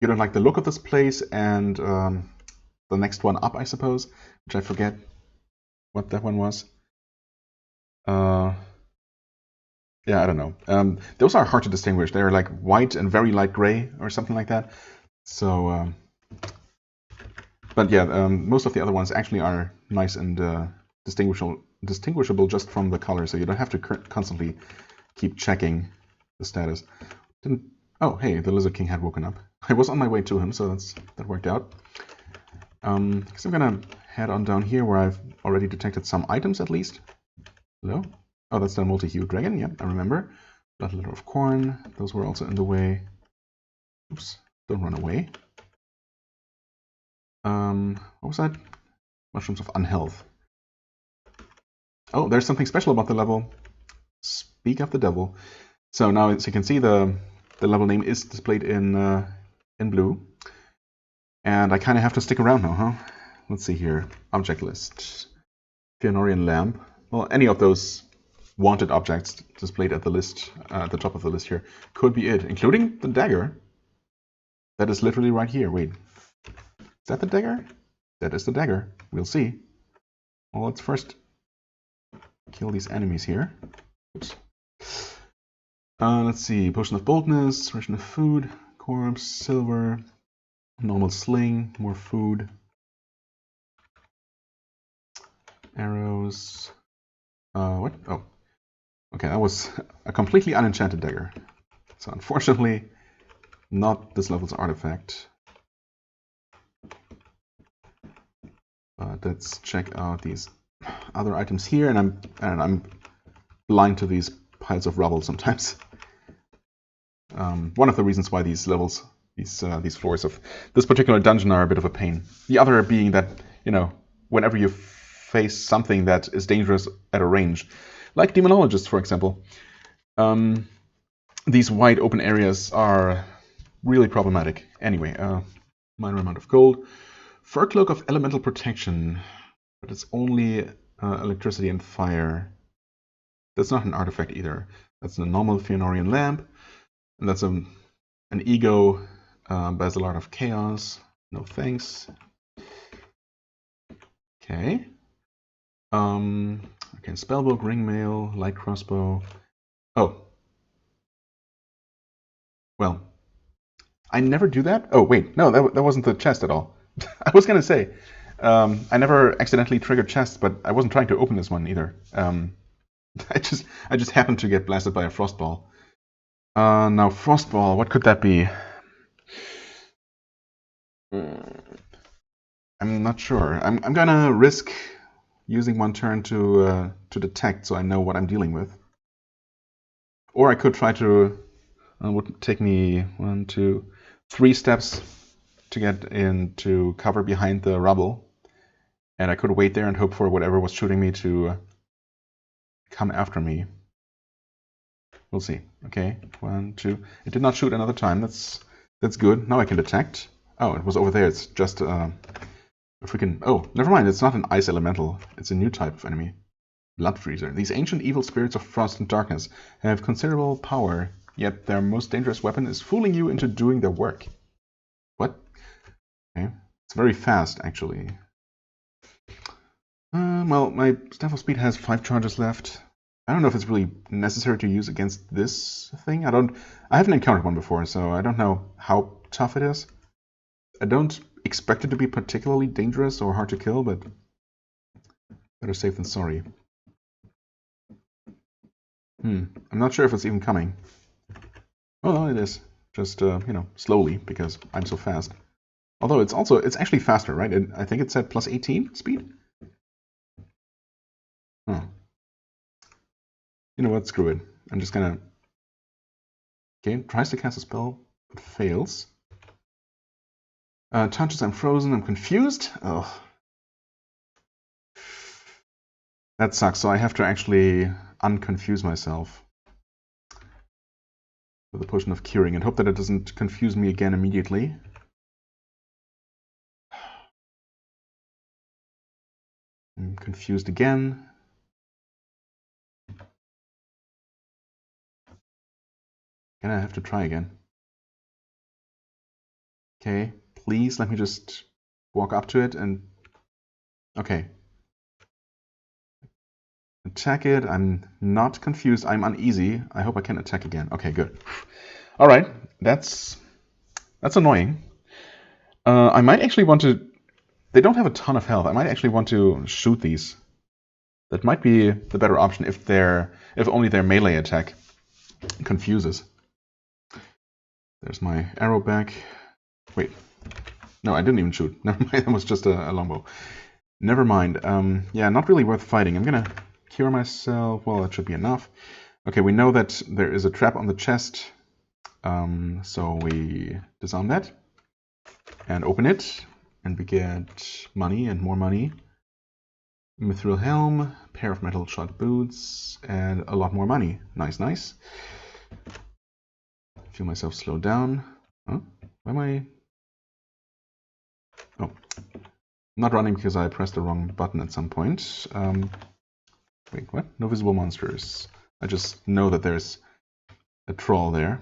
don't like the look of this place, and the next one up, I suppose, which I forget what that one was. Yeah, I don't know. Those are hard to distinguish. They're like white and very light gray or something like that. So, but yeah, most of the other ones actually are nice and distinguishable just from the color, so you don't have to constantly keep checking the status. Oh, hey, the Lizard King had woken up. I was on my way to him, so that worked out. So I'm gonna head on down here where I've already detected some items at least. Hello? Oh, that's the multi-hued dragon. Yep, I remember. Blood Litter of Corn. Those were also in the way. Oops, don't run away. What was that? Mushrooms of Unhealth. Oh, there's something special about the level. Speak of the devil. So now, as you can see, the level name is displayed in blue. And I kind of have to stick around now, huh? Let's see here. Object list. Fëanorian lamp. Well, any of those wanted objects displayed at the list, at the top of the list here, could be it, including the dagger. That is literally right here. Wait. Is that the dagger? That is the dagger. We'll see. Well, let's first kill these enemies here. Oops. Let's see. Potion of boldness, ration of food, corpse, silver, normal sling, more food, arrows. What? Oh. Okay, that was a completely unenchanted dagger. So unfortunately, not this level's artifact. But let's check out these other items here, and I'm blind to these piles of rubble sometimes. One of the reasons why these levels, these floors of this particular dungeon are a bit of a pain. The other being that, you know, whenever you face something that is dangerous at a range, like Demonologists, for example, these wide open areas are really problematic. Anyway, minor amount of gold. Fur cloak of elemental protection, but it's only electricity and fire. That's not an artifact either. That's a normal Fëanorian lamp, and that's an ego Basilard of Chaos. No thanks. Okay. Okay, spellbook, ringmail, light crossbow. Oh. Well, I never do that. Oh wait, no, that wasn't the chest at all. I was gonna say, I never accidentally triggered chests, but I wasn't trying to open this one either. I just happened to get blasted by a frostball. Now frostball, what could that be? I'm not sure. I'm gonna risk using one turn to detect, so I know what I'm dealing with. Or I could try to. It would take me 1, 2, 3 steps to get into cover behind the rubble, and I could wait there and hope for whatever was shooting me to come after me. We'll see. Okay, 1, 2. It did not shoot another time. That's good. Now I can detect. Oh, it was over there. It's just a freaking. Oh, never mind. It's not an ice elemental. It's a new type of enemy. Blood freezer. These ancient evil spirits of frost and darkness have considerable power, yet their most dangerous weapon is fooling you into doing their work. What? Okay. It's very fast, actually. Well, my Staff of Speed has 5 charges left. I don't know if it's really necessary to use against this thing. I haven't encountered one before, so I don't know how tough it is. I don't expect it to be particularly dangerous or hard to kill, but better safe than sorry. I'm not sure if it's even coming. Oh, no, it is. Just, you know, slowly, because I'm so fast. Although it's actually faster, right? I think it said plus 18 speed? Huh. You know what? Screw it. I'm just gonna... Okay, tries to cast a spell, but fails. Touches, I'm frozen, I'm confused. Ugh. That sucks, so I have to actually unconfuse myself with a potion of curing and hope that it doesn't confuse me again immediately. I'm confused again. Gonna have to try again. Okay, please let me just walk up to it and... Okay. Attack it. I'm not confused. I'm uneasy. I hope I can attack again. Okay, good. All right, that's annoying. I might actually want to... They don't have a ton of health. I might actually want to shoot these. That might be the better option if only their melee attack confuses. There's my arrow back. Wait. No, I didn't even shoot. Never mind, that was just a longbow. Never mind. Yeah, not really worth fighting. I'm gonna cure myself. Well, that should be enough. Okay, we know that there is a trap on the chest. So we disarm that and open it, and we get money and more money. Mithril helm, pair of metal shod boots, and a lot more money. Nice, nice. Feel myself slow down. Huh? Why am I... Oh. I'm not running because I pressed the wrong button at some point. Wait, what? No visible monsters. I just know that there's a troll there.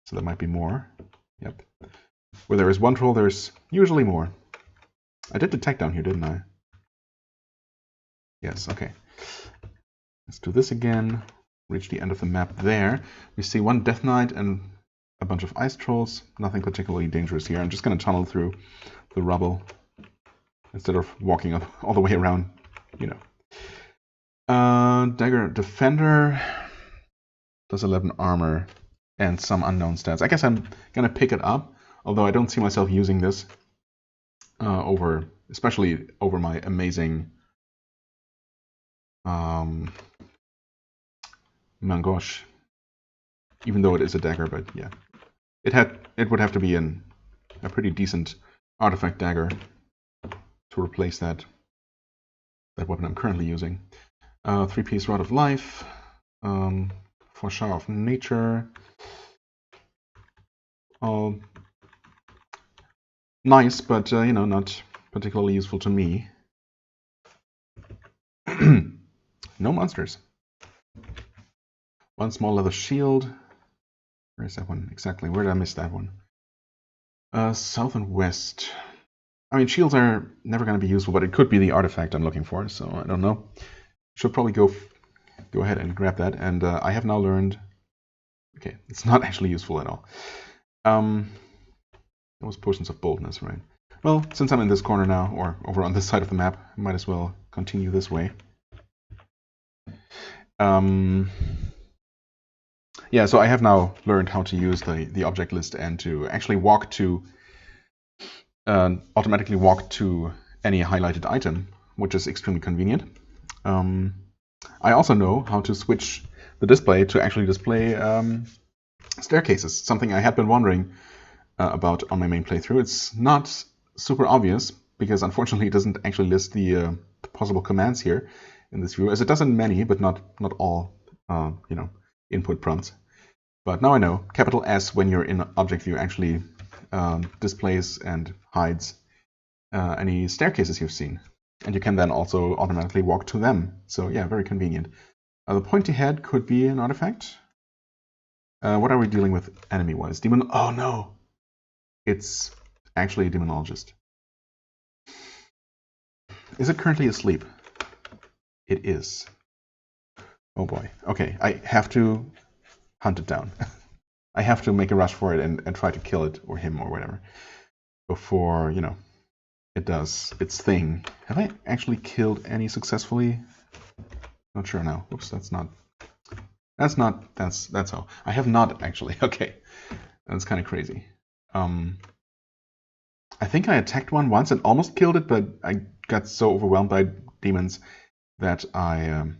So there might be more. Yep. Where there is one troll, there's usually more. I did detect down here, didn't I? Yes, okay. Let's do this again. Reach the end of the map there. We see one Death Knight and a bunch of ice trolls. Nothing particularly dangerous here. I'm just going to tunnel through the rubble instead of walking all the way around, you know. Dagger Defender does 11 armor and some unknown stats. I guess I'm going to pick it up, although I don't see myself using this especially over my amazing Mangosh, even though it is a dagger, but yeah, it would have to be a pretty decent artifact dagger to replace that weapon I'm currently using. 3-piece Rod of Life, for Shower of Nature. Nice, but you know, not particularly useful to me. No monsters. One small leather shield. Where is that one exactly? Where did I miss that one? South and west. I mean, shields are never going to be useful, but it could be the artifact I'm looking for, so I don't know. Should probably go ahead and grab that. And I have now learned... Okay, it's not actually useful at all. That was Potions of Boldness, right? Well, since I'm in this corner now, or over on this side of the map, I might as well continue this way. Yeah, so I have now learned how to use the object list and to actually automatically walk to any highlighted item, which is extremely convenient. I also know how to switch the display to actually display staircases, something I had been wondering about on my main playthrough. It's not super obvious because unfortunately it doesn't actually list the possible commands here in this view, as it does in many, but not all you know, input prompts. But now I know capital S when you're in object view actually displays and hides any staircases you've seen, and you can then also automatically walk to them. So yeah, very convenient. The pointy head could be an artifact. What are we dealing with enemy-wise? Oh no! It's actually a Demonologist. Is it currently asleep? It is. Oh boy. Okay, I have to hunt it down. I have to make a rush for it and try to kill it, or him, or whatever, before, you know, it does its thing. Have I actually killed any successfully? Not sure now. Oops, that's all. I have not actually. Okay, that's kind of crazy. I think I attacked one once and almost killed it, but I got so overwhelmed by demons that I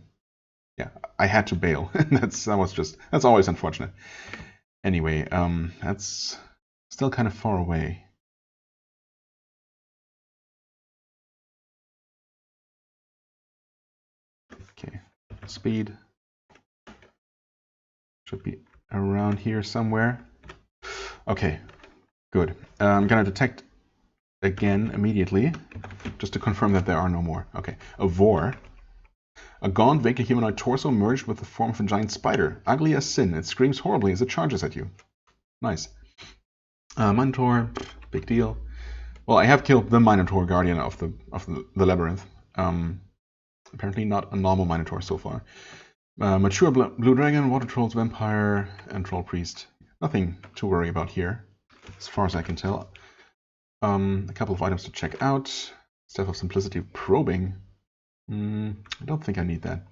had to bail. That's always unfortunate. Anyway, that's still kind of far away. Okay, speed should be around here somewhere. Okay, good. I'm gonna detect again immediately, just to confirm that there are no more. Okay, a Vor. A gaunt, vaguely humanoid torso merged with the form of a giant spider. Ugly as sin, it screams horribly as it charges at you. Nice. Minotaur, big deal. Well, I have killed the Minotaur Guardian of the Labyrinth. Apparently not a normal Minotaur so far. Mature Blue Dragon, Water Trolls, Vampire, and Troll Priest. Nothing to worry about here, as far as I can tell. A couple of items to check out. Staff of Simplicity, Probing. I don't think I need that.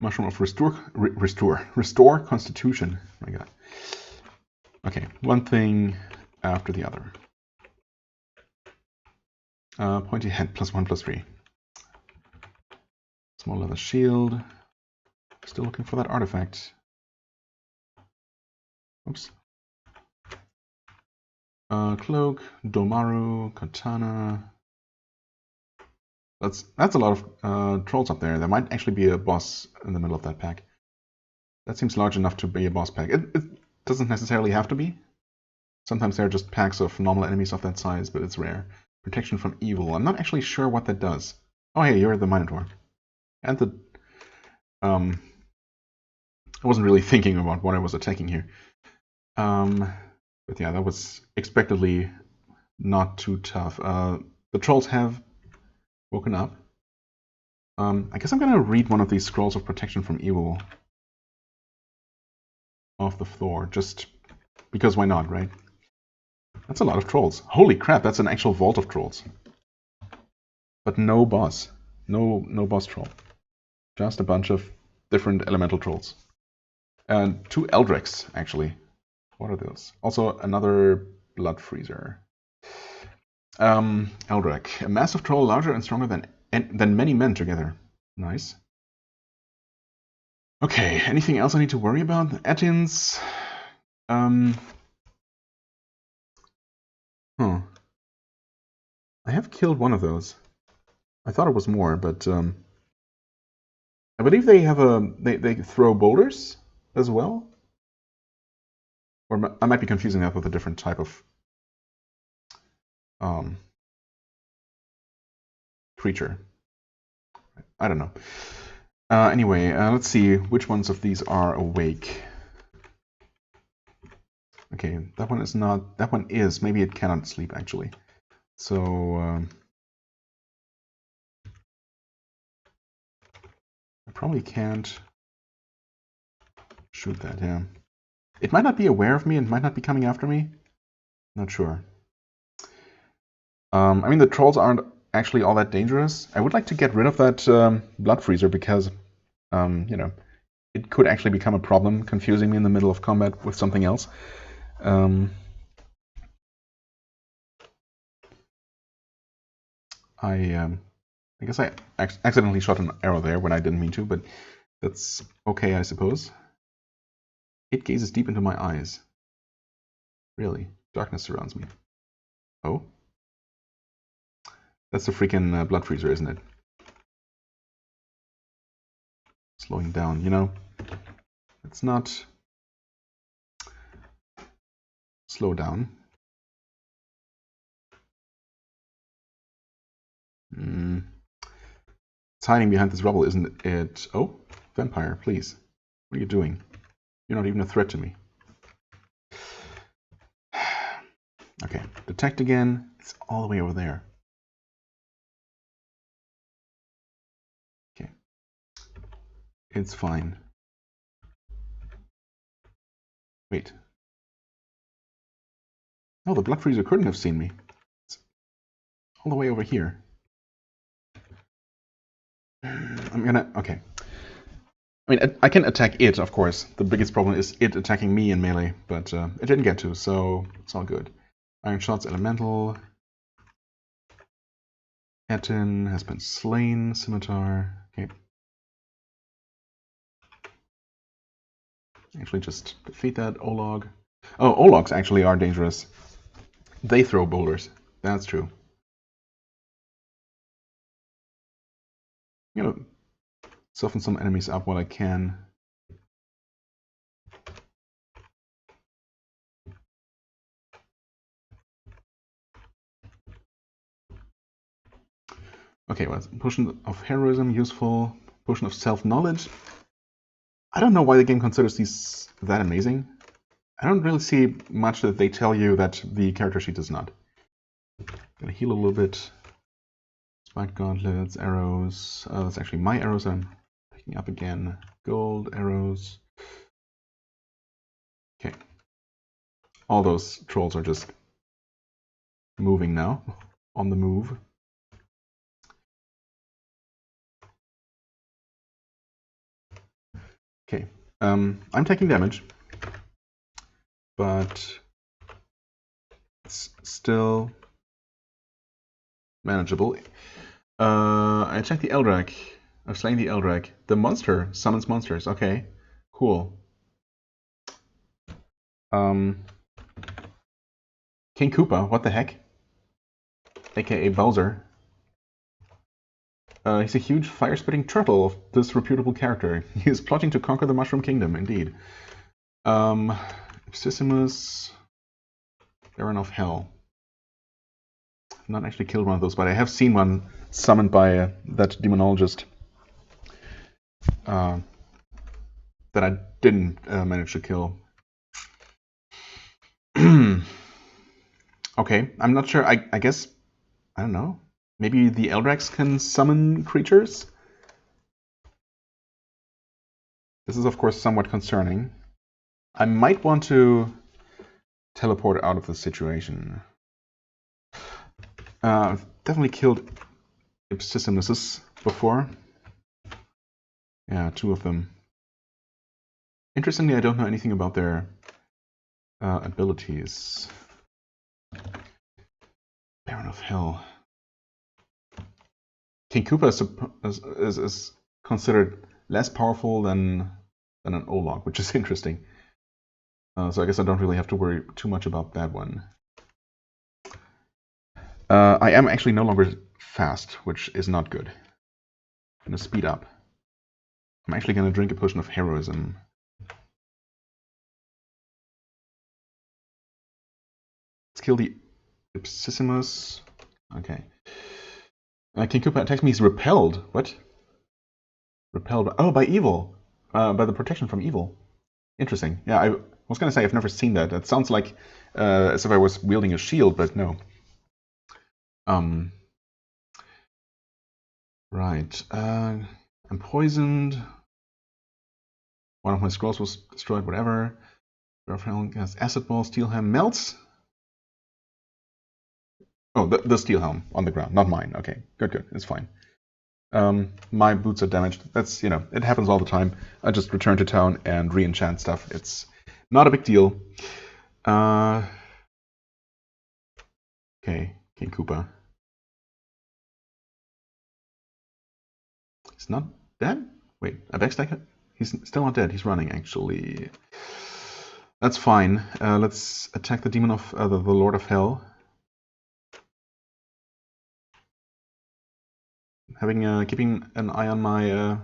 Mushroom of Restore Constitution. My God. Okay, one thing after the other. Pointy head, +1/+3. Small leather shield. Still looking for that artifact. Oops. Cloak, Domaru, Katana. That's a lot of trolls up there. There might actually be a boss in the middle of that pack. That seems large enough to be a boss pack. It doesn't necessarily have to be. Sometimes there are just packs of normal enemies of that size, but it's rare. Protection from evil. I'm not actually sure what that does. Oh, hey, you're the Minotaur. And the... I wasn't really thinking about what I was attacking here. But yeah, that was expectedly not too tough. The trolls have woken up. I guess I'm going to read one of these scrolls of protection from evil off the floor, just because why not, right? That's a lot of trolls. Holy crap, that's an actual vault of trolls. But no boss. No boss troll. Just a bunch of different elemental trolls. And 2 Eldreks, actually. What are those? Also another Blood Freezer. Eldrek. A massive troll larger and stronger than many men together. Nice. Okay, anything else I need to worry about? Atins. I have killed one of those. I thought it was more, but I believe they have they throw boulders as well. Or I might be confusing that with a different type of creature. I don't know. Anyway, let's see which ones of these are awake. Okay, that one is not. That one is. Maybe it cannot sleep actually. So I probably can't shoot that. Yeah, it might not be aware of me and might not be coming after me. Not sure. I mean, the trolls aren't actually all that dangerous. I would like to get rid of that Blood Freezer because, you know, it could actually become a problem, confusing me in the middle of combat with something else. I guess I accidentally shot an arrow there when I didn't mean to, but that's okay, I suppose. It gazes deep into my eyes. Really? Darkness surrounds me. Oh? That's the freaking Blood Freezer, isn't it? Slowing down, you know? It's not... slow down. It's hiding behind this rubble, isn't it? Oh, vampire, please. What are you doing? You're not even a threat to me. Okay, detect again. It's all the way over there. Okay. It's fine. Wait. No, the Blood Freezer couldn't have seen me. It's all the way over here. I'm gonna... okay. I mean, I can attack it, of course. The biggest problem is it attacking me in melee, but it didn't get to, so it's all good. Iron Shots, Elemental. Etin has been slain. Scimitar. Okay. Actually, just defeat that Olog. Oh, Ologs actually are dangerous. They throw boulders. That's true. You know, soften some enemies up while I can. Okay, well, Potion of Heroism, useful. Potion of Self-Knowledge. I don't know why the game considers these that amazing. I don't really see much that they tell you that the character sheet does not. Gonna heal a little bit. Spike gauntlets, arrows. That's actually my arrows I'm picking up again. Gold arrows. Okay. All those trolls are just moving now. On the move. Okay. I'm taking damage. But it's still manageable. I checked the Eldrek. I've slain the Eldrek. The monster summons monsters. Okay, cool. King Koopa, what the heck? AKA Bowser. He's a huge fire-spitting turtle of disreputable character. He is plotting to conquer the Mushroom Kingdom, indeed. Sissimus, Baron of Hell. I've not actually killed one of those, but I have seen one summoned by that Demonologist that I didn't manage to kill. Okay, I'm not sure. I guess, I don't know. Maybe the Eldrax can summon creatures? This is, of course, somewhat concerning. I might want to teleport out of the situation. I've definitely killed Ipsissimuses before. Yeah, 2 of them. Interestingly, I don't know anything about their abilities. Baron of Hell. King Koopa is considered less powerful than an Olog, which is interesting. So I guess I don't really have to worry too much about that one. I am actually no longer fast, which is not good. I'm going to speed up. I'm actually going to drink a potion of heroism. Let's kill the Ipsissimus. Okay. King Koopa attacks me. He's repelled. What? Repelled. Oh, by evil. By the protection from evil. Interesting. Yeah, I was going to say I've never seen that. That sounds like as if I was wielding a shield, but no. Right. I'm poisoned. One of my scrolls was destroyed, whatever. Has acid ball, steel helm melts. Oh, the steel helm on the ground, not mine. Okay, good. It's fine. My boots are damaged. That's, it happens all the time. I just return to town and re-enchant stuff. It's not a big deal. Okay, King Koopa. He's not dead? Wait, I backstack it? He's still not dead. He's running, actually. That's fine. Let's attack the demon of the Lord of Hell. Keeping an eye on my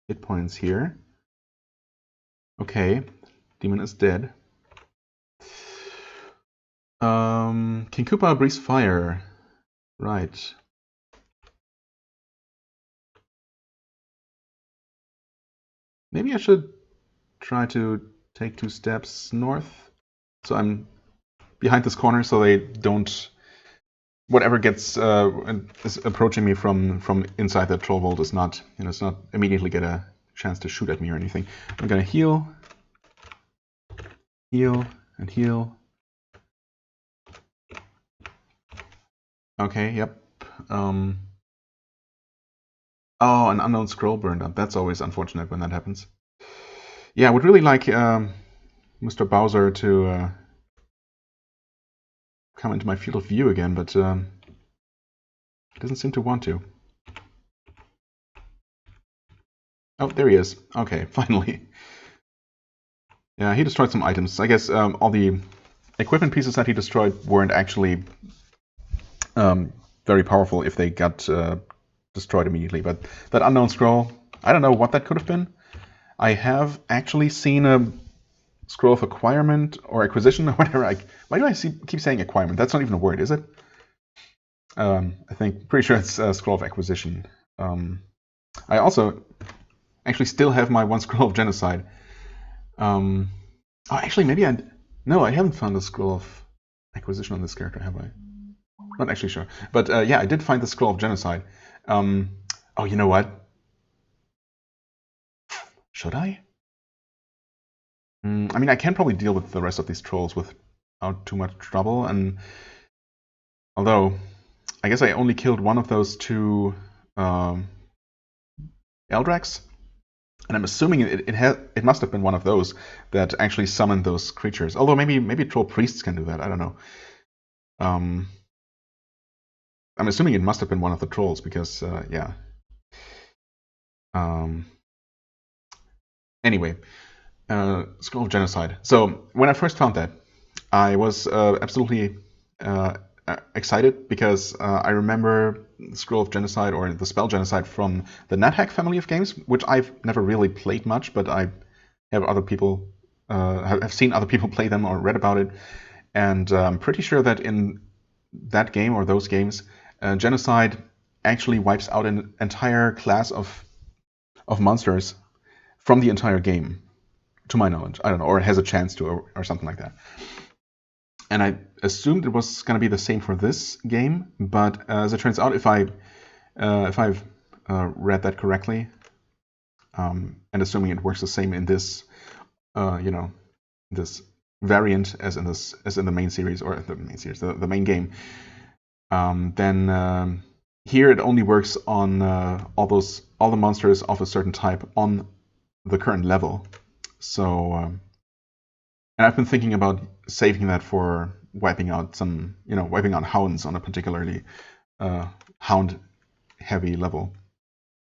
hit points here. Okay, demon is dead. King Koopa breathes fire. Right. Maybe I should try to take 2 steps north. So I'm behind this corner so they don't... Whatever gets is approaching me from inside that troll vault is not, it's not immediately get a chance to shoot at me or anything. I'm gonna heal, and heal. Okay, yep. Oh, an unknown scroll burned up. That's always unfortunate when that happens. Yeah, I would really like Mr. Bowser to come into my field of view again, but he doesn't seem to want to. Oh, there he is. Okay, finally. Yeah, he destroyed some items. I guess all the equipment pieces that he destroyed weren't actually very powerful if they got destroyed immediately. But that unknown scroll, I don't know what that could have been. I have actually seen a scroll of acquirement or acquisition or whatever. Why do I keep saying acquirement? That's not even a word, is it? Pretty sure it's a scroll of acquisition. I also actually still have my 1 scroll of genocide. Oh, actually, maybe no, I haven't found the scroll of acquisition on this character, have I? Not actually sure. But yeah, I did find the scroll of genocide. Oh, you know what? Should I? I mean, I can probably deal with the rest of these trolls without too much trouble. And although, I guess I only killed one of those 2 Eldrax. And I'm assuming it must have been one of those that actually summoned those creatures. Although maybe troll priests can do that. I don't know. I'm assuming it must have been one of the trolls because yeah. Anyway, Scroll of Genocide. So when I first found that, I was absolutely excited because I remember Scroll of Genocide or the spell Genocide from the NetHack family of games, which I've never really played much, but I have other people have seen other people play them or read about it, and I'm pretty sure that in that game or those games, Genocide actually wipes out an entire class of monsters from the entire game, to my knowledge. I don't know, or it has a chance to, or something like that. And I assumed it was going to be the same for this game, but as it turns out, if I've read that correctly, and assuming it works the same in this, this variant as in the main series or the main game, then here it only works on all the monsters of a certain type on the current level. So, and I've been thinking about saving that for wiping out hounds on a particularly hound-heavy level.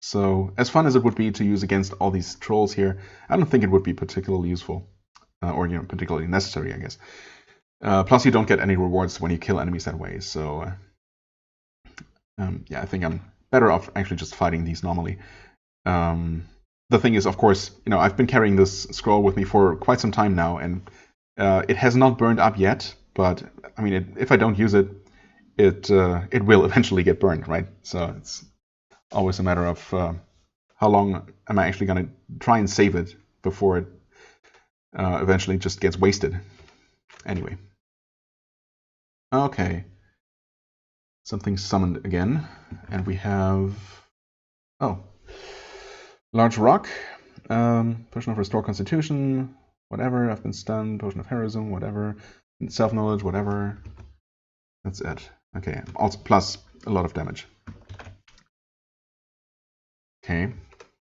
So, as fun as it would be to use against all these trolls here, I don't think it would be particularly useful, or particularly necessary, I guess. Plus, you don't get any rewards when you kill enemies that way. So, yeah, I think I'm better off actually just fighting these normally. The thing is, of course, I've been carrying this scroll with me for quite some time now, and it has not burned up yet. But I mean, if I don't use it, it will eventually get burned, right? So it's always a matter of how long am I actually going to try and save it before it eventually just gets wasted. Anyway, okay, something summoned again, and we have large rock, potion of restore constitution, whatever. I've been stunned. Potion of heroism, whatever. Self-knowledge, whatever. That's it. Okay, also plus a lot of damage. Okay,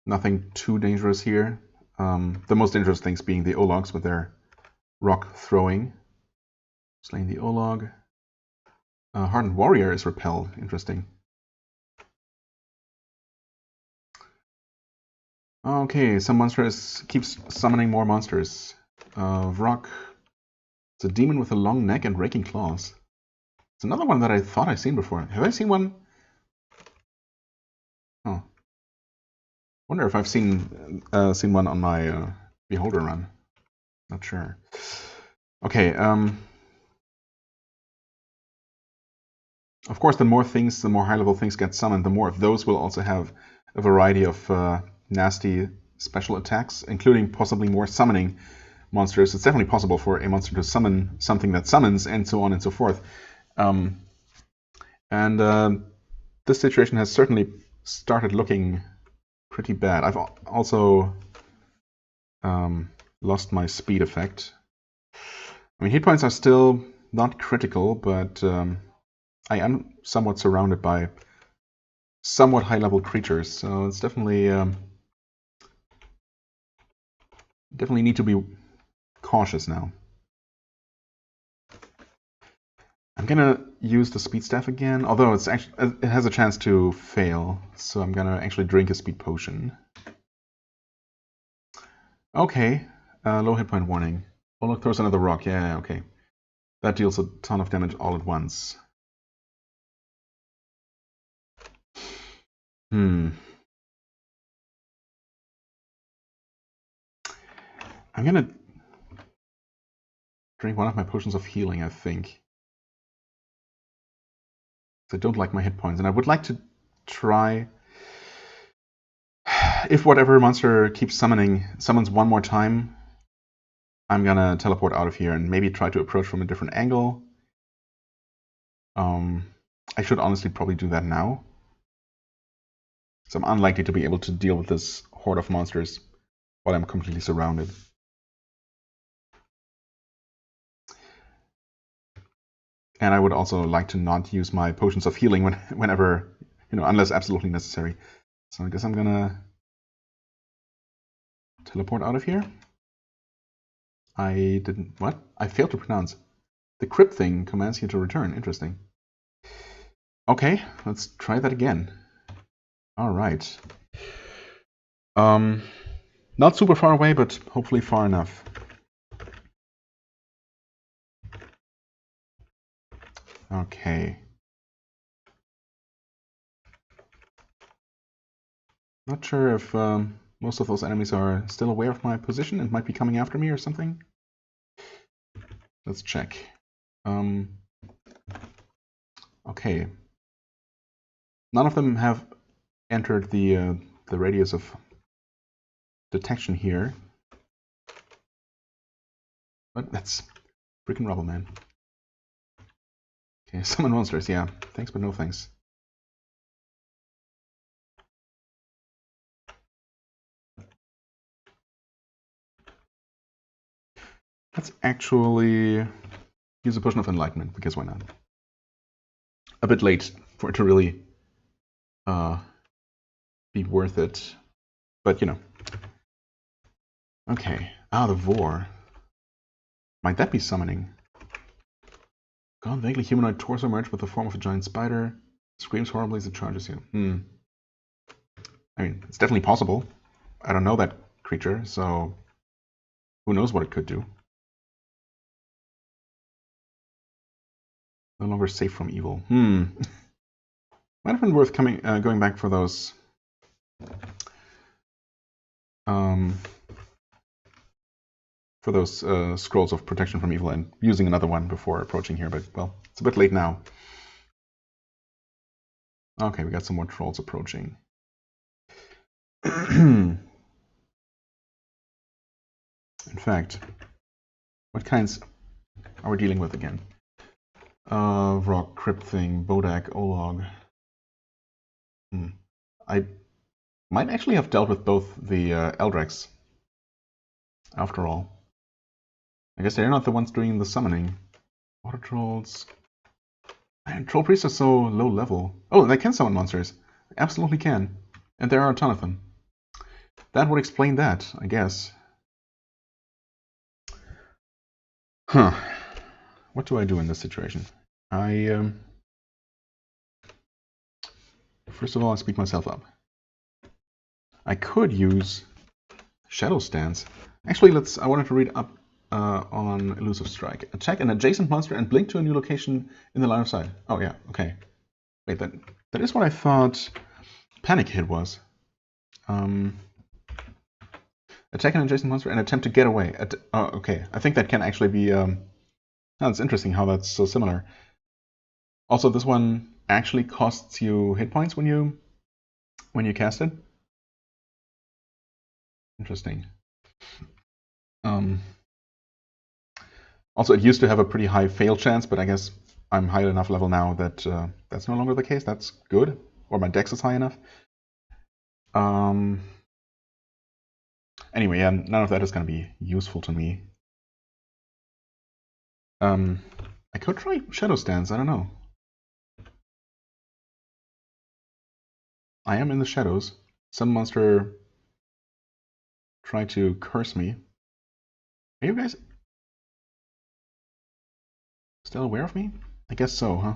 nothing too dangerous here. The most dangerous things being the Ologs with their rock throwing. Slaying the Olog. Hardened Warrior is repelled. Interesting. Okay, some monster keeps summoning more monsters. Rock. It's a demon with a long neck and raking claws. It's another one that I thought I'd seen before. Have I seen one? Oh. Wonder if I've seen one on my Beholder run. Not sure. Okay. Of course, the more high-level things get summoned, the more of those will also have a variety of nasty special attacks, including possibly more summoning monsters. It's definitely possible for a monster to summon something that summons, and so on and so forth. This situation has certainly started looking pretty bad. I've also lost my speed effect. I mean, hit points are still not critical, but I am somewhat surrounded by somewhat high-level creatures, so it's definitely need to be cautious now. I'm gonna use the speed staff again, although it has a chance to fail, so I'm gonna actually drink a speed potion. Okay, low hit point warning. Olog throws another rock. Yeah, okay. That deals a ton of damage all at once. I'm gonna drink one of my potions of healing, I think. I don't like my hit points, and I would like to try. If whatever monster keeps summons one more time, I'm gonna teleport out of here and maybe try to approach from a different angle. I should honestly probably do that now. So I'm unlikely to be able to deal with this horde of monsters while I'm completely surrounded. And I would also like to not use my potions of healing whenever, unless absolutely necessary. So I guess I'm gonna teleport out of here. I failed to pronounce. The crypt thing commands you to return. Interesting. Okay, let's try that again. All right. Not super far away, but hopefully far enough. Okay. Not sure if most of those enemies are still aware of my position and might be coming after me or something. Let's check. Okay. None of them have entered the radius of detection here. But that's freaking rubble, man. Okay, summon monsters, yeah. Thanks, but no thanks. Let's actually use a potion of enlightenment, because why not? A bit late for it to really be worth it, but you know. Okay, the Vor. Might that be summoning? Gone vaguely humanoid torso emerged with the form of a giant spider. Screams horribly as it charges you. I mean, it's definitely possible. I don't know that creature, so who knows what it could do. No longer safe from evil. Might have been worth going back for those scrolls of protection from evil and using another one before approaching here, but well, it's a bit late now. Okay, we got some more trolls approaching. In fact, what kinds are we dealing with again? Rock, Crypt Thing, Bodak, Olog. I might actually have dealt with both the Eldrex, after all. I guess they're not the ones doing the summoning. Water trolls. Man, troll priests are so low level. Oh, they can summon monsters. They absolutely can. And there are a ton of them. That would explain that, I guess. Huh. What do I do in this situation? First of all, I speed myself up. I could use Shadow Stance. Actually, I wanted to read up on Elusive Strike. Attack an adjacent monster and blink to a new location in the line of sight. Oh yeah, okay. Wait, that is what I thought Panic Hit was. Attack an adjacent monster and attempt to get away. Oh, okay. I think that can actually be... That's interesting how that's so similar. Also, this one actually costs you hit points when you cast it. Interesting. Also, it used to have a pretty high fail chance, but I guess I'm high enough level now that that's no longer the case. That's good. Or my dex is high enough. Anyway, yeah, none of that is going to be useful to me. I could try Shadow Stance, I don't know. I am in the shadows. Some monster tried to curse me. Are you guys still aware of me? I guess so, huh?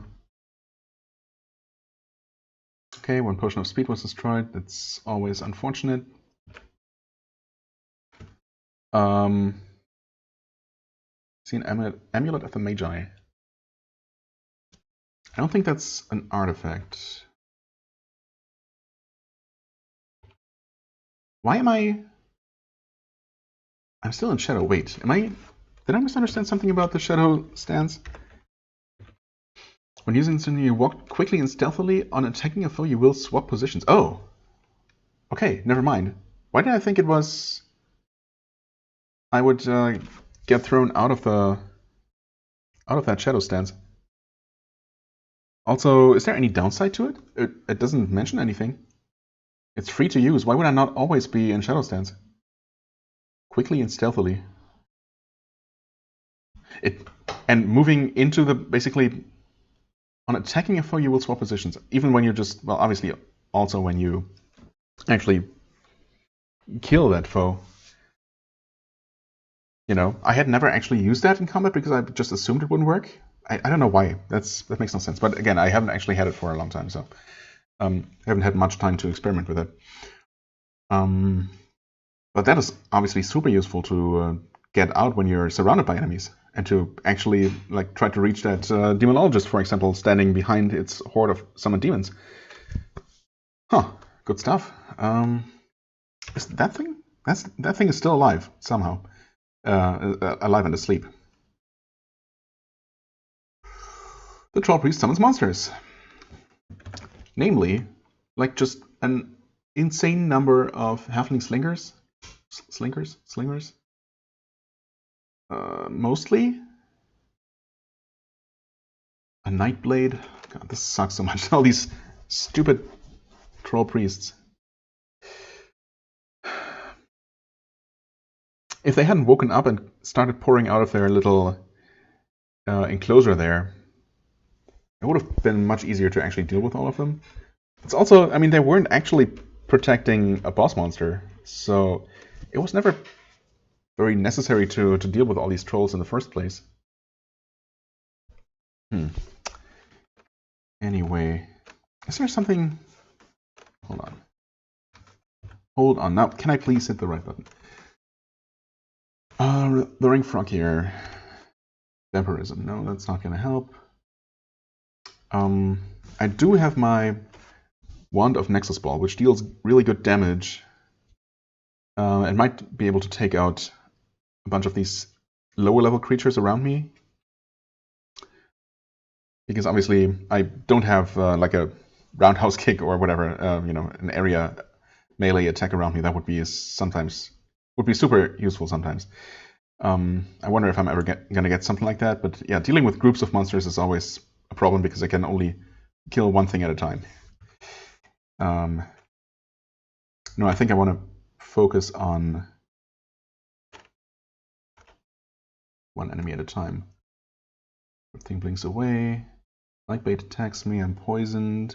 Okay, one potion of speed was destroyed. That's always unfortunate. See an amulet of the Magi. I don't think that's an artifact. Why am I'm still in shadow. Wait, did I misunderstand something about the Shadow Stance? When using this, you walk quickly and stealthily. On attacking a foe, you will swap positions. Oh! Okay, never mind. Why did I think it was... I would get thrown out of that Shadow Stance. Also, is there any downside to it? It doesn't mention anything. It's free to use. Why would I not always be in Shadow Stance? Quickly and stealthily. And moving into the... Basically, on attacking a foe, you will swap positions. Even when you just... Well, obviously, also when you actually kill that foe. You know, I had never actually used that in combat because I just assumed it wouldn't work. I don't know why. That makes no sense. But again, I haven't actually had it for a long time, so I haven't had much time to experiment with it. But that is obviously super useful to get out when you're surrounded by enemies, and to actually like try to reach that Demonologist, for example, standing behind its horde of summoned demons. Huh, good stuff. Is that thing? That thing is still alive somehow, alive and asleep. The Troll Priest summons monsters, namely, like just an insane number of halfling slingers. Slingers. Mostly a Nightblade. God, this sucks so much. All these stupid troll priests. If they hadn't woken up and started pouring out of their little enclosure there, it would have been much easier to actually deal with all of them. It's also, I mean, they weren't actually protecting a boss monster, so it was never very necessary to deal with all these trolls in the first place. Anyway, is there something... Hold on. Now, can I please hit the right button? The ring frog here. Vampirism. No, that's not going to help. I do have my Wand of Nexus Ball, which deals really good damage. And might be able to take out a bunch of these lower level creatures around me. Because obviously I don't have like a roundhouse kick or whatever, an area melee attack around me. That would be super useful sometimes. I wonder if I'm ever gonna get something like that. But yeah, dealing with groups of monsters is always a problem because I can only kill one thing at a time. No, I think I want to focus on one enemy at a time. Thing blinks away. Nightblade attacks me. I'm poisoned.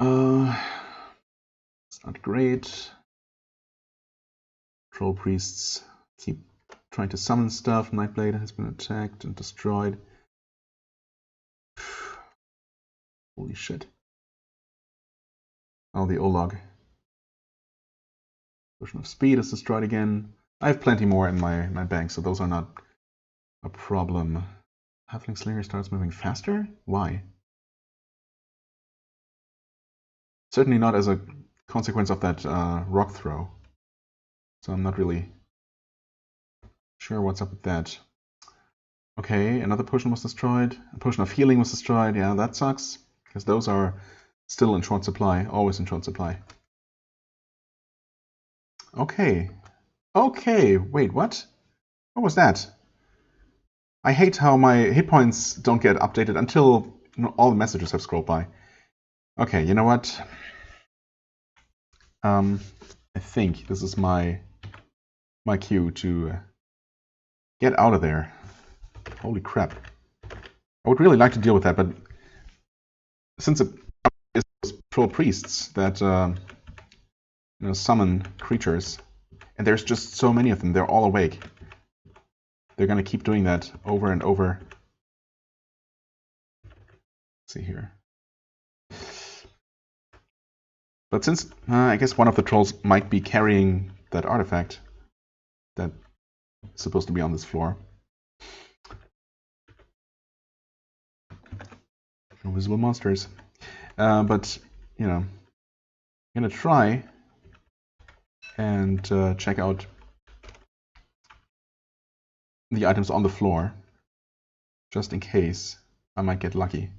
It's not great. Troll priests keep trying to summon stuff. Nightblade has been attacked and destroyed. Holy shit. Oh, the Olog. Potion of Speed is destroyed again. I have plenty more in my bank, so those are not a problem. Halfling Slinger starts moving faster? Why? Certainly not as a consequence of that rock throw. So I'm not really sure what's up with that. Okay, another potion was destroyed. A potion of healing was destroyed. Yeah, that sucks. Because those are still in short supply. Always in short supply. Okay. Okay, wait, what? What was that? I hate how my hit points don't get updated until all the messages have scrolled by. Okay, you know what? I think this is my cue to get out of there. Holy crap. I would really like to deal with that, but since it is troll priests that summon creatures, and there's just so many of them, they're all awake. They're going to keep doing that over and over. Let's see here. But since I guess one of the trolls might be carrying that artifact that's supposed to be on this floor. Invisible monsters. But, I'm going to try and check out the items on the floor, just in case I might get lucky.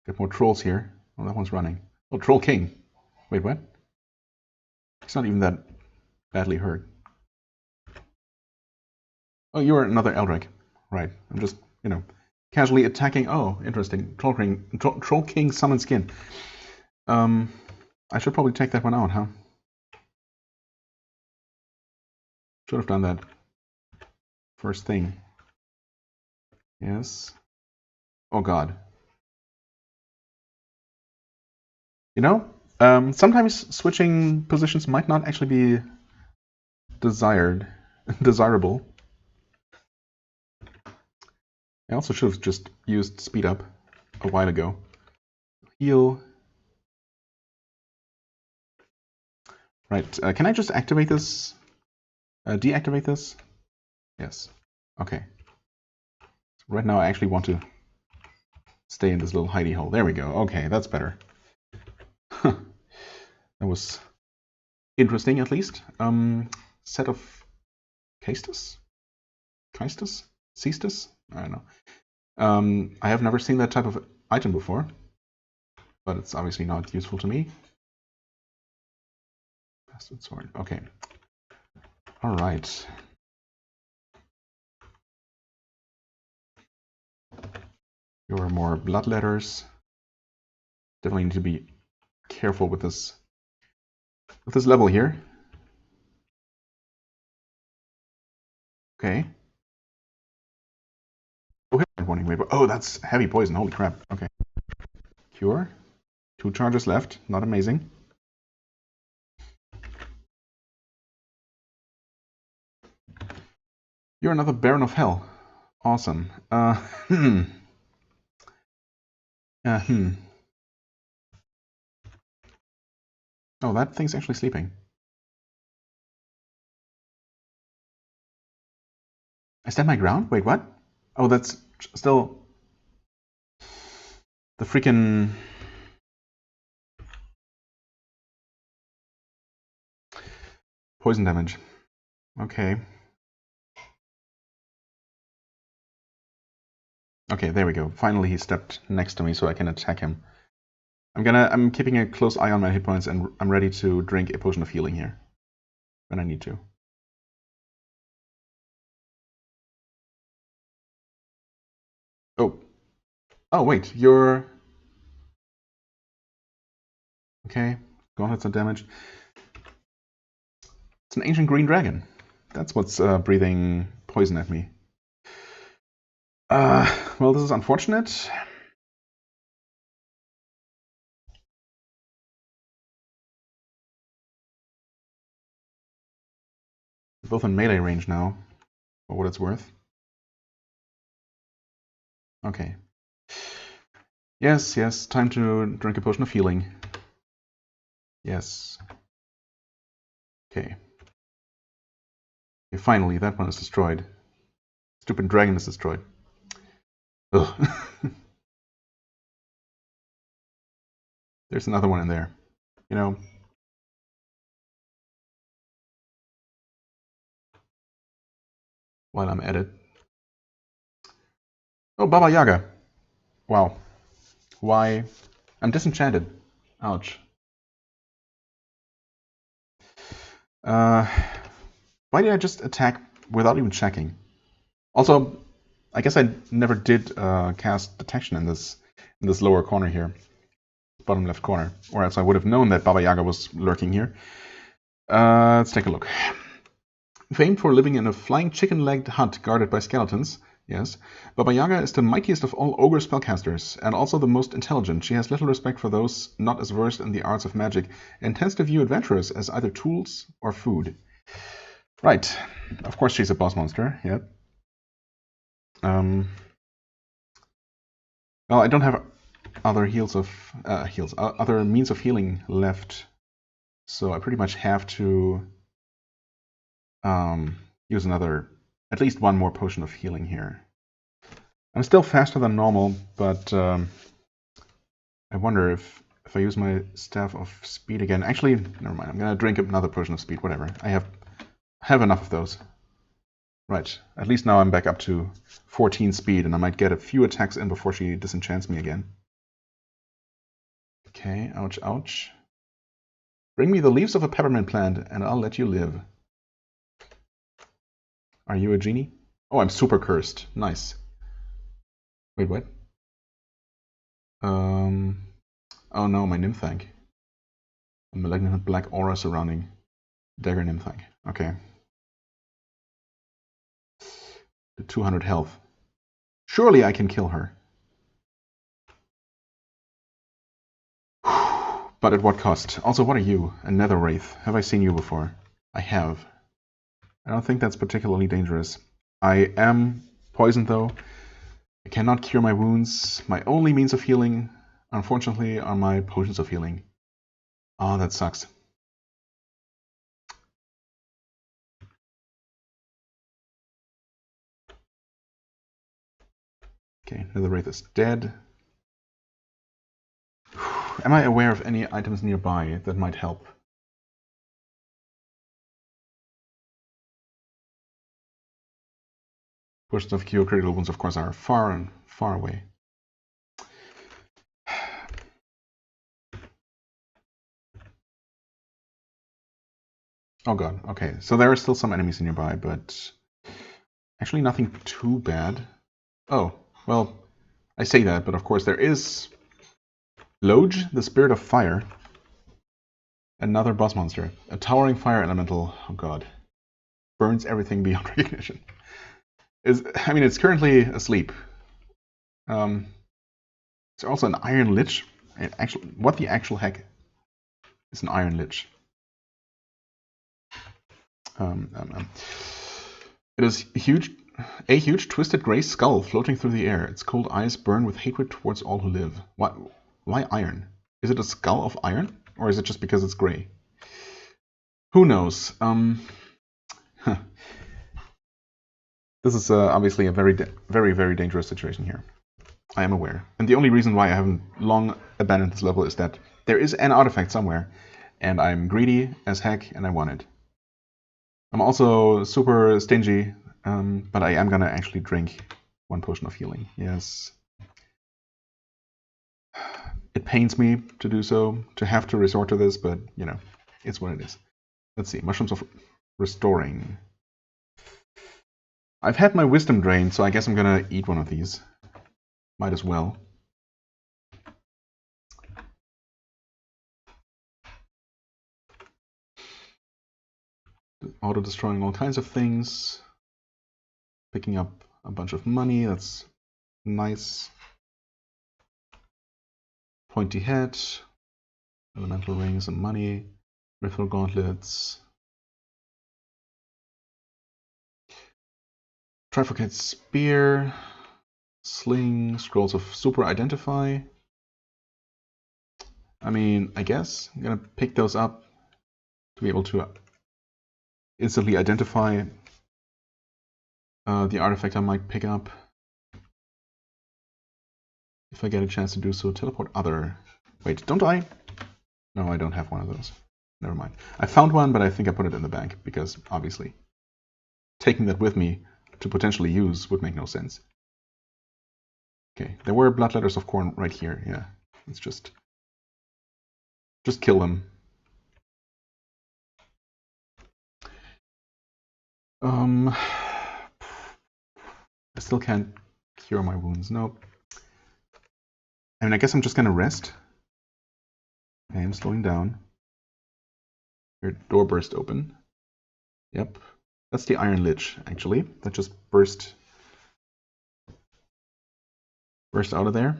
Get more trolls here. Oh, that one's running. Oh, Troll King. Wait, what? He's not even that badly hurt. Oh, you're another Eldrick. Right. I'm just, casually attacking. Oh, interesting. Troll King summon skin. I should probably take that one out, huh? Should have done that first thing. Yes. Oh god. Sometimes switching positions might not actually be desirable. I also should have just used speed up a while ago. Heal. Right, can I just activate this? Deactivate this? Yes. Okay. Right now I actually want to stay in this little hidey hole. There we go. Okay, that's better. That was interesting, at least. Set of Castus? Caestus? Cestus? I don't know. I have never seen that type of item before, but it's obviously not useful to me. Bastard sword. Okay. All right. Here are more bloodletters. Definitely need to be careful with this level here. Okay. Oh, hit point warning. Wait, oh, that's heavy poison. Holy crap. Okay. Cure. 2 charges left. Not amazing. You're another Baron of Hell. Awesome. Oh, that thing's actually sleeping. I stand my ground? Wait, what? Oh, that's still the freaking poison damage. Okay. Okay, there we go. Finally he stepped next to me so I can attack him. I'm keeping a close eye on my hit points, and I'm ready to drink a potion of healing here when I need to. Oh. Oh, wait, you're... Okay, go ahead, some damage. It's an ancient green dragon. That's what's breathing poison at me. Well, this is unfortunate. Both in melee range now, for what it's worth. Okay. Yes, yes, time to drink a potion of healing. Yes. Okay. Okay, finally, that one is destroyed. Stupid dragon is destroyed. Ugh. There's another one in there. You know. While I'm at it. Oh, Baba Yaga. Wow. Why? I'm disenchanted. Ouch. Why did I just attack without even checking? Also, I guess I never did cast detection in this lower corner here, bottom left corner, or else I would have known that Baba Yaga was lurking here. Let's take a look. Famed for living in a flying chicken-legged hut guarded by skeletons, yes, Baba Yaga is the mightiest of all ogre spellcasters, and also the most intelligent. She has little respect for those not as versed in the arts of magic, and tends to view adventurers as either tools or food. Right, of course she's a boss monster, yep. Well, I don't have other other means of healing left, so I pretty much have to use at least one more potion of healing here. I'm still faster than normal, but I wonder if I use my Staff of Speed again. Actually, never mind. I'm gonna drink another potion of speed. Whatever. I have enough of those. Right. At least now I'm back up to 14 speed, and I might get a few attacks in before she disenchants me again. Okay. Ouch, ouch. Bring me the leaves of a peppermint plant, and I'll let you live. Are you a genie? Oh, I'm super cursed. Nice. Wait, what? Oh no, my Nymphank. A malignant black aura surrounding Dagger Nymphank. Okay. 200 health. Surely I can kill her. But at what cost? Also, what are you? A nether wraith. Have I seen you before? I have. I don't think that's particularly dangerous. I am poisoned though. I cannot cure my wounds. My only means of healing, unfortunately, are my potions of healing. Oh, that sucks. Okay, Netherwraith is dead. Am I aware of any items nearby that might help? Potions of cure critical wounds, of course, are far and far away. Oh god, okay. So there are still some enemies nearby, but actually nothing too bad. Oh, well, I say that, but of course there is Loge, the Spirit of Fire. Another boss monster. A towering fire elemental. Oh god. Burns everything beyond recognition. I mean, it's currently asleep. There's also an Iron Lich. What the actual heck is an Iron Lich? It is a huge twisted grey skull floating through the air. Its cold eyes burn with hatred towards all who live. Why iron? Is it a skull of iron? Or is it just because it's grey? Who knows? This is obviously a very, very dangerous situation here. I am aware. And the only reason why I haven't long abandoned this level is that there is an artifact somewhere, and I'm greedy as heck, and I want it. I'm also super stingy, but I am gonna actually drink 1 potion of healing. Yes. It pains me to do so, to have to resort to this, but, you know, it's what it is. Let's see. Mushrooms of Restoring. I've had my wisdom drained, so I guess I'm gonna eat one of these. Might as well. Auto-destroying all kinds of things. Picking up a bunch of money, that's nice. Pointy head. Elemental rings and money. Rifle gauntlets. Trifocate spear. Sling. Scrolls of super identify. I mean, I guess I'm gonna pick those up to be able to instantly identify the artifact I might pick up. If I get a chance to do so, teleport other. Wait, don't I? No, I don't have one of those. Never mind. I found one, but I think I put it in the bank, because obviously taking that with me to potentially use would make no sense. Okay, there were bloodletters of corn right here. Yeah, let's just kill them. I still can't cure my wounds. Nope. I mean, I guess I'm just gonna rest. I am slowing down. Your door burst open. Yep. That's the Iron Lich, actually. That just burst out of there.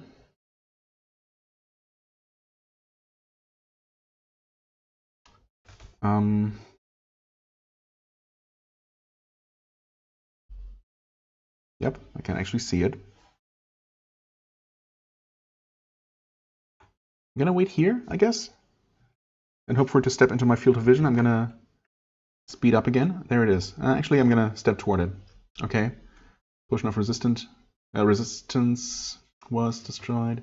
Yep, I can actually see it. I'm gonna wait here, I guess, and hope for it to step into my field of vision. I'm gonna speed up again. There it is. Actually, I'm gonna step toward it. Okay. Potion of resistance was destroyed.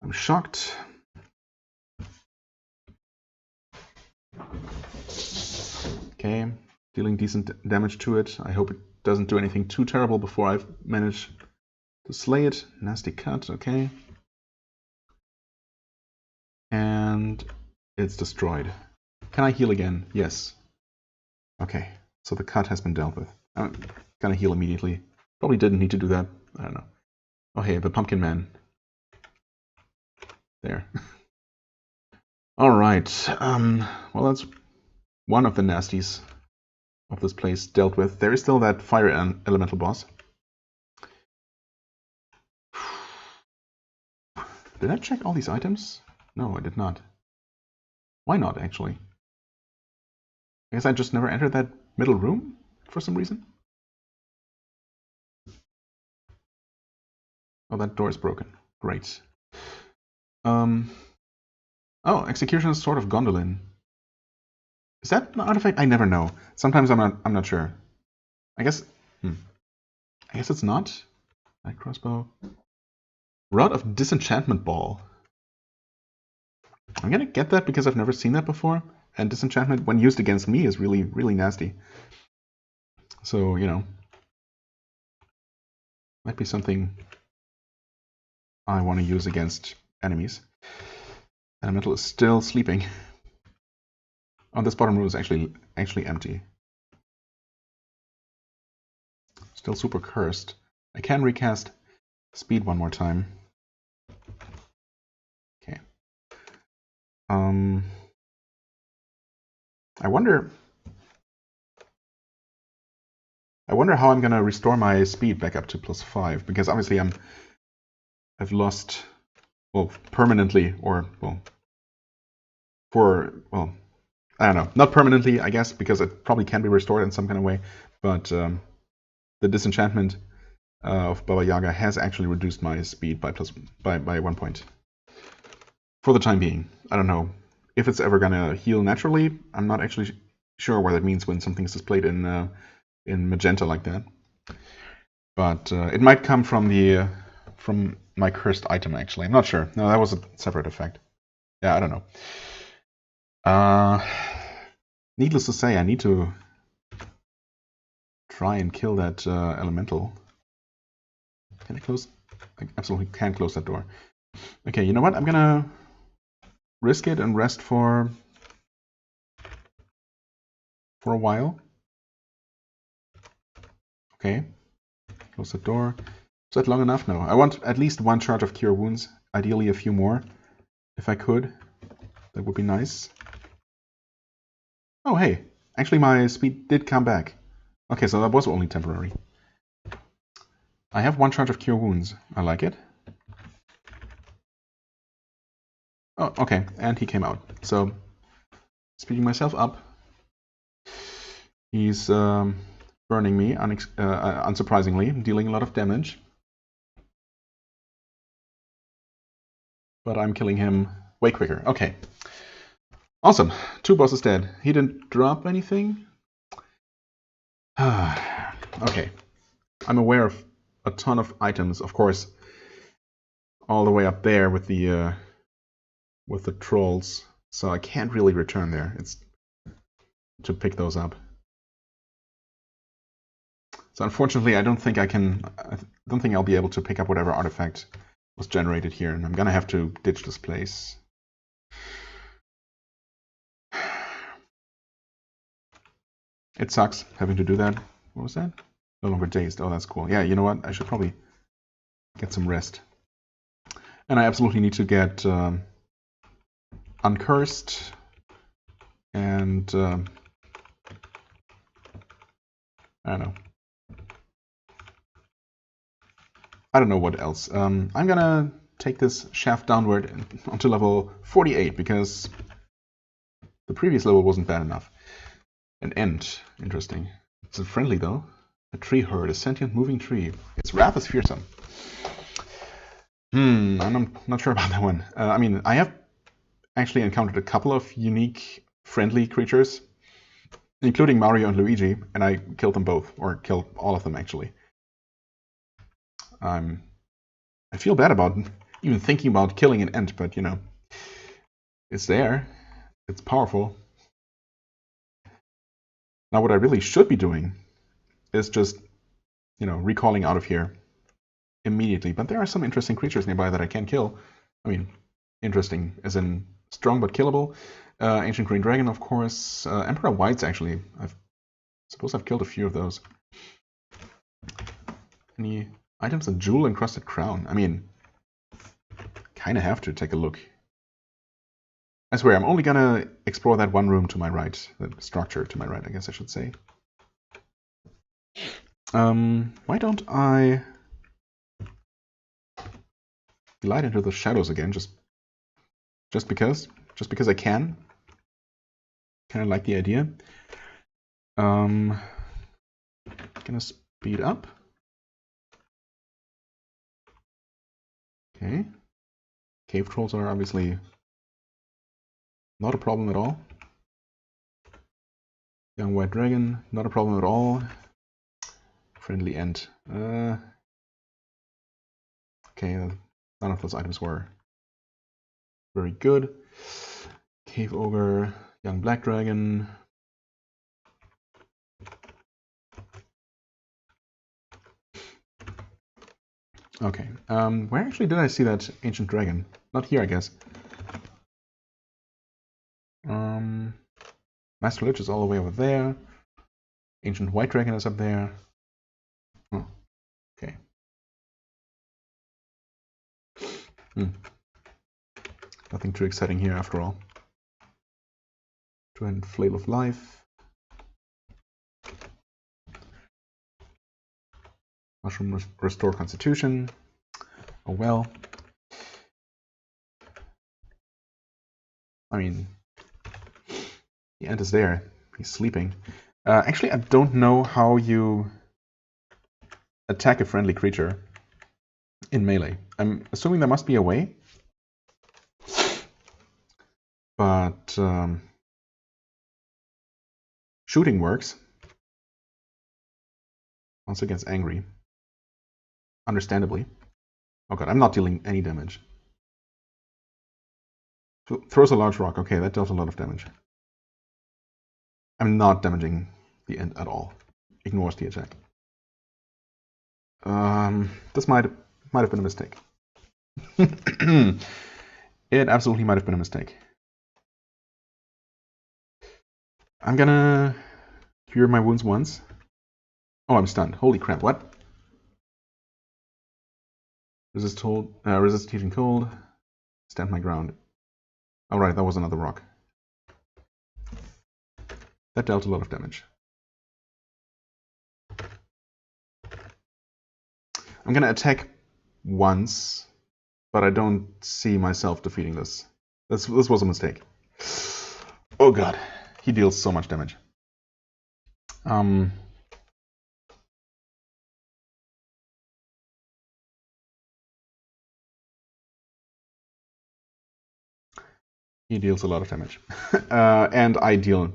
I'm shocked. Okay, dealing decent damage to it. I hope it doesn't do anything too terrible before I've managed to slay it. Nasty cut, okay. And it's destroyed. Can I heal again? Yes. Okay, so the cut has been dealt with. I'm gonna heal immediately. Probably didn't need to do that. I don't know. Oh hey, the pumpkin man. There. Alright. Well, that's one of the nasties of this place dealt with. There is still that fire elemental boss. Did I check all these items? No, I did not. Why not, actually? I guess I just never entered that middle room for some reason. Oh, that door is broken. Great. Oh, Executioner's Sword of Gondolin. Is that an artifact? I never know. Sometimes I'm not sure. I guess it's not. Light crossbow. Rod of Disenchantment Ball. I'm gonna get that because I've never seen that before. And Disenchantment, when used against me, is really, really nasty. So, you know, might be something I want to use against enemies. Elemental is still sleeping. Oh, this bottom room is actually empty. Still super cursed. I can recast speed one more time. Okay. I wonder how I'm gonna restore my speed back up to +5, because obviously I've lost, well, permanently, or well, I don't know, not permanently, I guess, because it probably can be restored in some kind of way, but the disenchantment of Baba Yaga has actually reduced my speed by 1 point. For the time being. I don't know if it's ever gonna heal naturally. I'm not actually sure what that means when something is displayed in magenta like that. But it might come from my cursed item, actually. I'm not sure. No, that was a separate effect. Yeah, I don't know. Needless to say, I need to try and kill that elemental. Can I close? I absolutely can't close that door. Okay, you know what? I'm gonna risk it and rest for a while. Okay, close the door. Is that long enough? No. I want at least 1 charge of Cure Wounds. Ideally a few more, if I could. That would be nice. Oh, hey. Actually, my speed did come back. Okay, so that was only temporary. I have 1 charge of Cure Wounds. I like it. Oh, okay. And he came out. So, speeding myself up. He's burning me, unsurprisingly, dealing a lot of damage. But I'm killing him way quicker. Okay. Awesome. 2 bosses dead. He didn't drop anything. Okay. I'm aware of a ton of items, of course, all the way up there with the trolls. So I can't really return there. It's to pick those up. So unfortunately, I don't think I'll be able to pick up whatever artifact was generated here, and I'm gonna have to ditch this place. It sucks having to do that. What was that? No longer dazed. Oh, that's cool. Yeah, you know what? I should probably get some rest. And I absolutely need to get uncursed and I don't know what else. I'm gonna take this shaft downward onto level 48 because the previous level wasn't bad enough. An end. Interesting. It's friendly though. A tree herd, a sentient moving tree. Its wrath is fearsome. I'm not sure about that one. I mean, I have actually encountered a couple of unique friendly creatures, including Mario and Luigi, and I killed them both, or killed all of them actually. I feel bad about even thinking about killing an Ent, but you know, it's there. It's powerful. Now what I really should be doing is just, you know, recalling out of here immediately. But there are some interesting creatures nearby that I can kill. I mean, interesting as in strong but killable. Ancient Green Dragon, of course. Emperor Whites, actually. I suppose I've killed a few of those. Any items? A jewel encrusted crown. I mean, kind of have to take a look. I swear, I'm only gonna explore that one room to my right. The structure to my right, I guess I should say. Why don't I glide into the shadows again, just because I can. Kind of like the idea. Gonna speed up. Okay. Cave trolls are obviously not a problem at all. Young white dragon, not a problem at all. Friendly Ent. Okay, none of those items were very good. Cave Ogre, Young Black Dragon. Okay, where actually did I see that Ancient Dragon? Not here, I guess. Master Lich is all the way over there. Ancient White Dragon is up there. Oh, okay. Nothing too exciting here after all. Trident Flail of Life. Mushroom Restore Constitution. Oh well. I mean, the Ant is there. He's sleeping. Actually, I don't know how you attack a friendly creature in melee. I'm assuming there must be a way. But shooting works. Also gets angry. Understandably. Oh god, I'm not dealing any damage. Throws a large rock. Okay, that dealt a lot of damage. I'm not damaging the Ant at all. Ignores the attack. This might have been a mistake. It absolutely might have been a mistake. I'm gonna cure my wounds once. Oh, I'm stunned. Holy crap, what? Resist heat cold. Stand my ground. Alright, that was another rock. That dealt a lot of damage. I'm gonna attack once, but I don't see myself defeating this. This was a mistake. Oh god, he deals so much damage. He deals a lot of damage. And I deal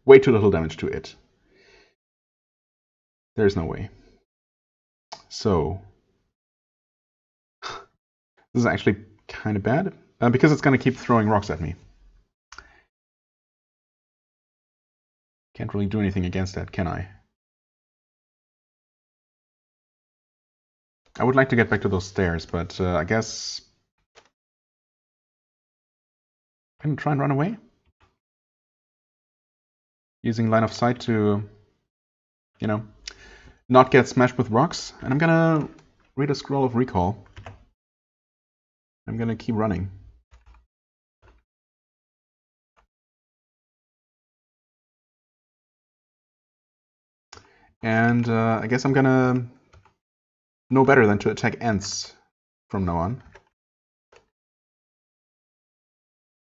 way too little damage to it. There's no way. So, this is actually kind of bad, because it's going to keep throwing rocks at me. Can't really do anything against that, can I? I would like to get back to those stairs, but I guess I'm going to try and run away. Using line of sight to, you know, not get smashed with rocks. And I'm going to read a Scroll of Recall. I'm going to keep running. And I guess I'm going to know better than to attack ants from now on.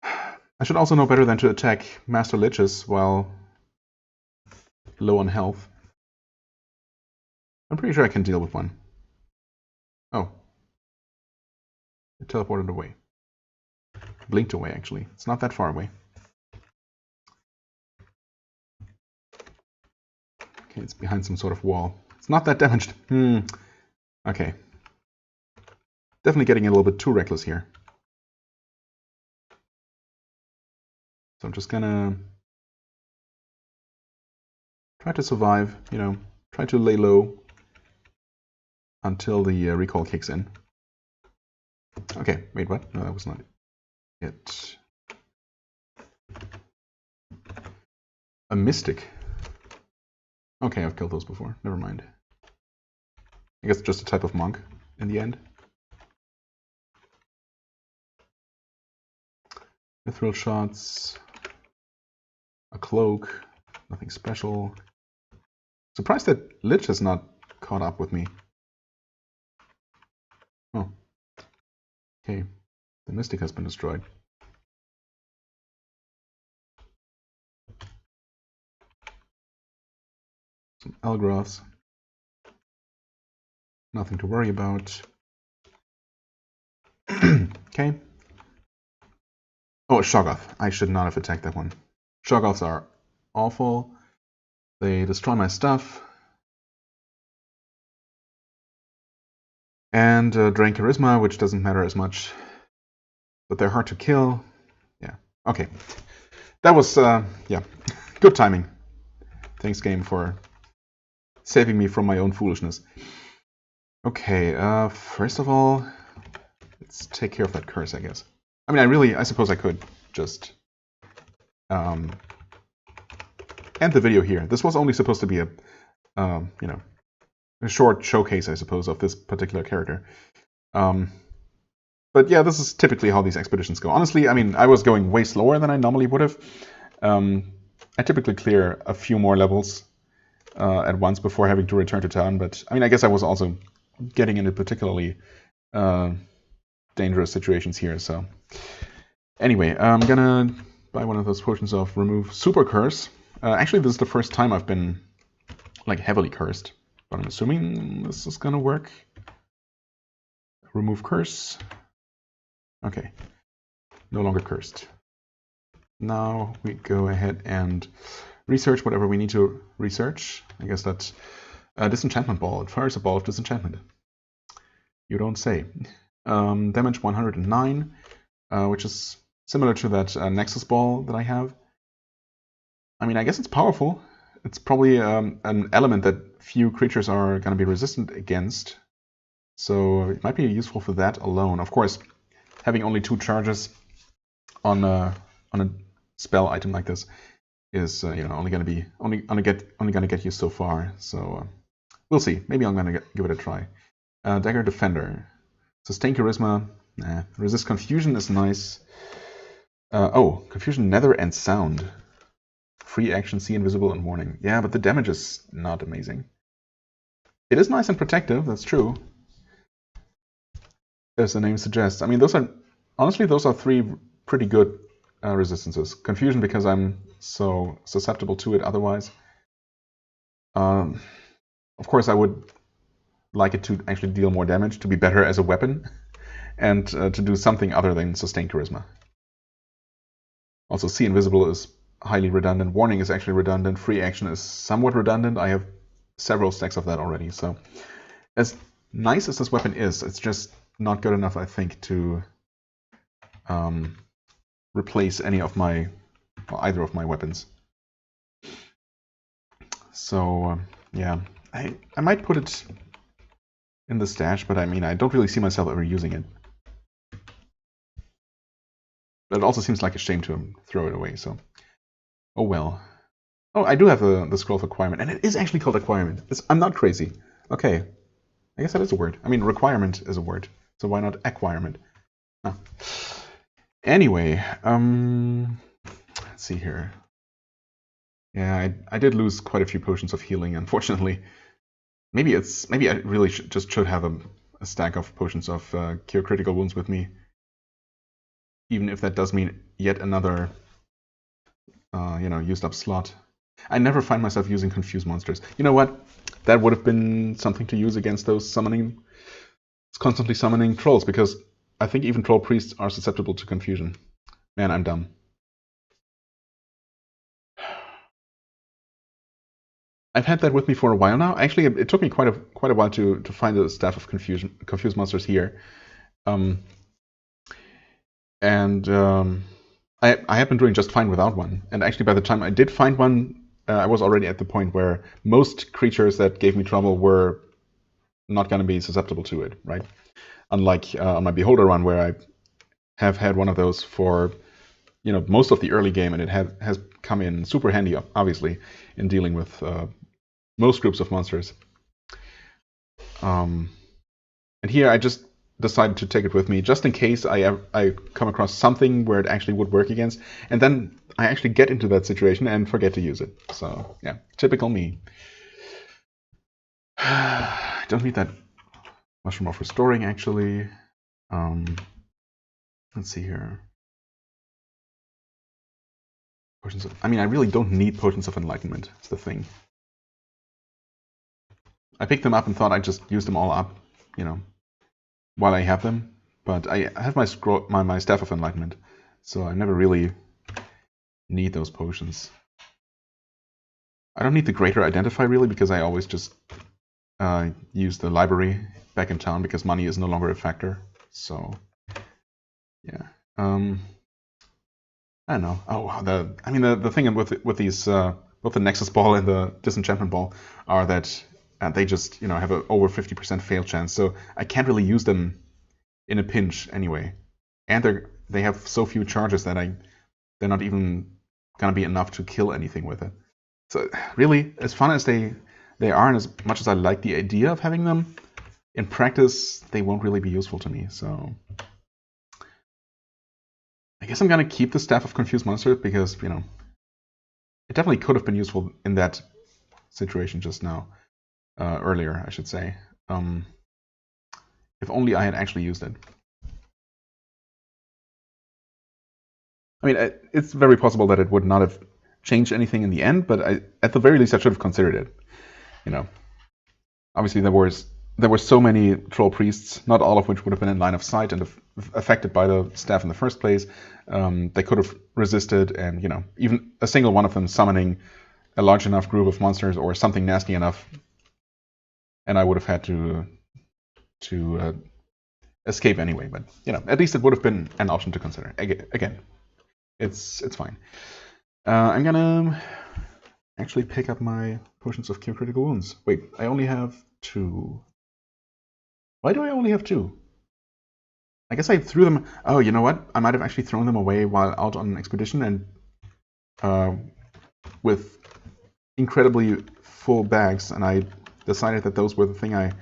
I should also know better than to attack Master Liches while low on health. I'm pretty sure I can deal with one. Oh. It teleported away. Blinked away, actually. It's not that far away. Okay, it's behind some sort of wall. It's not that damaged. Okay. Definitely getting a little bit too reckless here. So I'm just gonna try to survive, you know, try to lay low until the recall kicks in. Okay, wait, what? No, that was not it. A mystic. Okay, I've killed those before. Never mind. I guess just a type of monk in the end. Mithril shots. A cloak. Nothing special. Surprised that Lich has not caught up with me. Oh. Okay. The Mystic has been destroyed. Some Elgroths. Nothing to worry about. Okay. Oh, Shoggoth. I should not have attacked that one. Shoggoths are awful. They destroy my stuff. And Drain Charisma, which doesn't matter as much, but they're hard to kill. Yeah, okay. That was, yeah, good timing. Thanks, game, for saving me from my own foolishness. Okay, first of all, let's take care of that curse, I guess. I mean, I suppose I could just end the video here. This was only supposed to be a, you know, a short showcase, I suppose, of this particular character. But yeah, this is typically how these expeditions go. Honestly, I mean, I was going way slower than I normally would have. I typically clear a few more levels at once before having to return to town, but I mean, I guess I was also getting into particularly dangerous situations here, so... Anyway, I'm gonna buy one of those potions of Remove Super Curse. Actually, this is the first time I've been, like, heavily cursed, but I'm assuming this is gonna work. Remove Curse. Okay, no longer cursed. Now we go ahead and research whatever we need to research. I guess that's a Disenchantment Ball. It fires a ball of disenchantment. You don't say. Damage 109, which is similar to that Nexus Ball that I have. I mean, I guess it's powerful. It's probably an element that few creatures are going to be resistant against. So it might be useful for that alone. Of course, having only 2 charges on a spell item like this is you know, only gonna get you so far. So we'll see. Maybe I'm gonna give it a try. Dagger Defender, Sustain Charisma. Resist Confusion is nice. Oh, Confusion, Nether, and Sound. Free action, See Invisible, and Warning. Yeah, but the damage is not amazing. It is nice and protective. That's true, as the name suggests. I mean, those are 3 pretty good resistances. Confusion, because I'm so susceptible to it otherwise. Of course, I would like it to actually deal more damage, to be better as a weapon, and to do something other than Sustain Charisma. Also, See Invisible is highly redundant. Warning is actually redundant. Free action is somewhat redundant. I have several stacks of that already. So, as nice as this weapon is, it's just not good enough, I think, to replace either of my weapons. So yeah, I might put it in the stash, but I mean, I don't really see myself ever using it. But it also seems like a shame to throw it away, so oh well. Oh, I do have the Scroll of Acquirement, and it is actually called Acquirement. I'm not crazy. Okay, I guess that is a word. I mean, requirement is a word, so why not acquirement? Ah. Anyway, let's see here. Yeah, I did lose quite a few potions of healing, unfortunately. Maybe I really should have a stack of potions of Cure Critical Wounds with me, even if that does mean yet another, used up slot. I never find myself using Confuse monsters. You know what? That would have been something to use against those constantly summoning trolls, because I think even troll priests are susceptible to confusion. Man, I'm dumb. I've had that with me for a while now. Actually, it took me quite a while to find the staff of confused monsters here, I have been doing just fine without one. And actually, by the time I did find one, I was already at the point where most creatures that gave me trouble were not going to be susceptible to it, right? Unlike on my Beholder run, where I have had one of those for most of the early game, and it has come in super handy, obviously, in dealing with most groups of monsters. And here I just decided to take it with me, just in case I come across something where it actually would work against, and then I actually get into that situation and forget to use it. So yeah, typical me. I don't need that Mushroom of Restoring, actually. Let's see here. I really don't need Potions of Enlightenment. It's the thing. I picked them up and thought I'd just use them all up, while I have them. But I have my Staff of Enlightenment, so I never really need those potions. I don't need the Greater Identify, really, because I always just use the library back in town because money is no longer a factor. So, yeah. I don't know. Oh, the thing with these both the Nexus Ball and the Disenchantment Ball are that they just have a over 50% fail chance. So I can't really use them in a pinch anyway, and they have so few charges that they're not even gonna be enough to kill anything with it. So really, as fun as they are, and as much as I like the idea of having them, in practice they won't really be useful to me. So I guess I'm gonna keep the Staff of Confused Monsters because it definitely could have been useful in that situation just now, earlier I should say. If only I had actually used it. I mean, it's very possible that it would not have changed anything in the end, but at the very least I should have considered it. Obviously there were so many troll priests, not all of which would have been in line of sight and affected by the staff in the first place. They could have resisted, and even a single one of them summoning a large enough group of monsters or something nasty enough, and I would have had to escape anyway. But at least it would have been an option to consider. Again, it's fine. I'm gonna actually pick up my potions of cure critical wounds. Wait, I only have 2. Why do I only have 2? I guess I threw them. Oh, you know what? I might have actually thrown them away while out on an expedition, and with incredibly full bags, and I decided that those were the thing I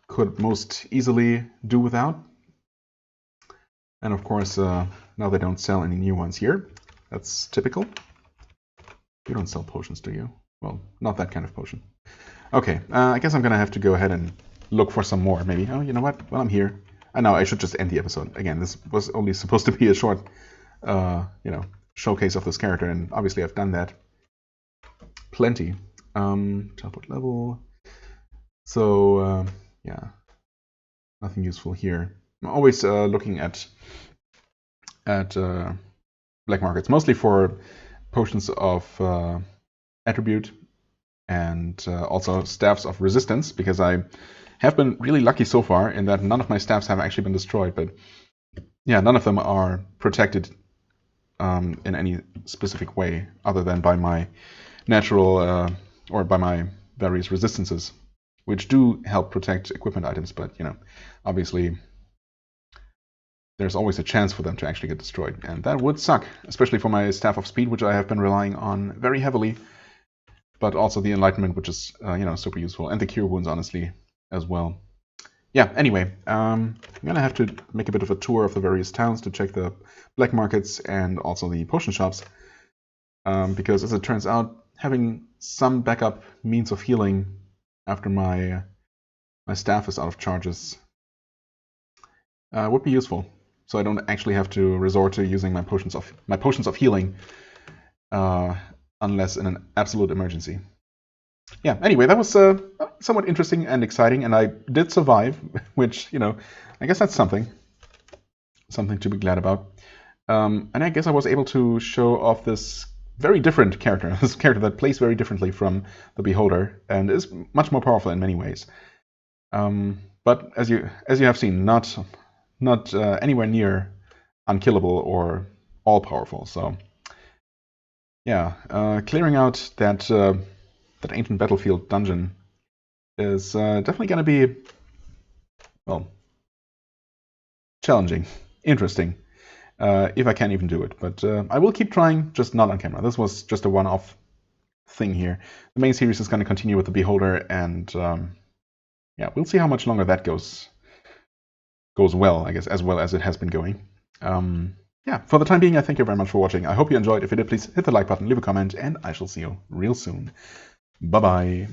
could most easily do without. And of course, now they don't sell any new ones here. That's typical. You don't sell potions, do you? Well, not that kind of potion. Okay, I guess I'm gonna have to go ahead and look for some more, maybe. Oh, you know what? Well, I'm here. I know I should just end the episode. Again, this was only supposed to be a short, showcase of this character, and obviously I've done that plenty. Teleport level. So, yeah, nothing useful here. I'm always looking at black markets, mostly for potions of attribute and also staffs of resistance, because I have been really lucky so far in that none of my staffs have actually been destroyed, but yeah, none of them are protected in any specific way other than by my natural or by my various resistances, which do help protect equipment items, but obviously there's always a chance for them to actually get destroyed, and that would suck, especially for my Staff of Speed, which I have been relying on very heavily, but also the Enlightenment, which is super useful, and the Cure Wounds, honestly, as well. Yeah, anyway, I'm gonna have to make a bit of a tour of the various towns to check the black markets and also the potion shops, because as it turns out, having some backup means of healing after my staff is out of charges would be useful, so I don't actually have to resort to using my potions of healing unless in an absolute emergency. Yeah, anyway, that was somewhat interesting and exciting, and I did survive, which, I guess that's something to be glad about. And I guess I was able to show off this very different character, this character that plays very differently from the Beholder, and is much more powerful in many ways. But as you have seen, not anywhere near unkillable or all-powerful. So, yeah, clearing out that ancient battlefield dungeon is definitely going to be, well, challenging, interesting, if I can even do it. But I will keep trying, just not on camera. This was just a one-off thing here. The main series is going to continue with the Beholder, and yeah, we'll see how much longer that goes well, I guess, as well as it has been going. Yeah, for the time being, I thank you very much for watching. I hope you enjoyed. If you did, please hit the like button, leave a comment, and I shall see you real soon. Bye-bye.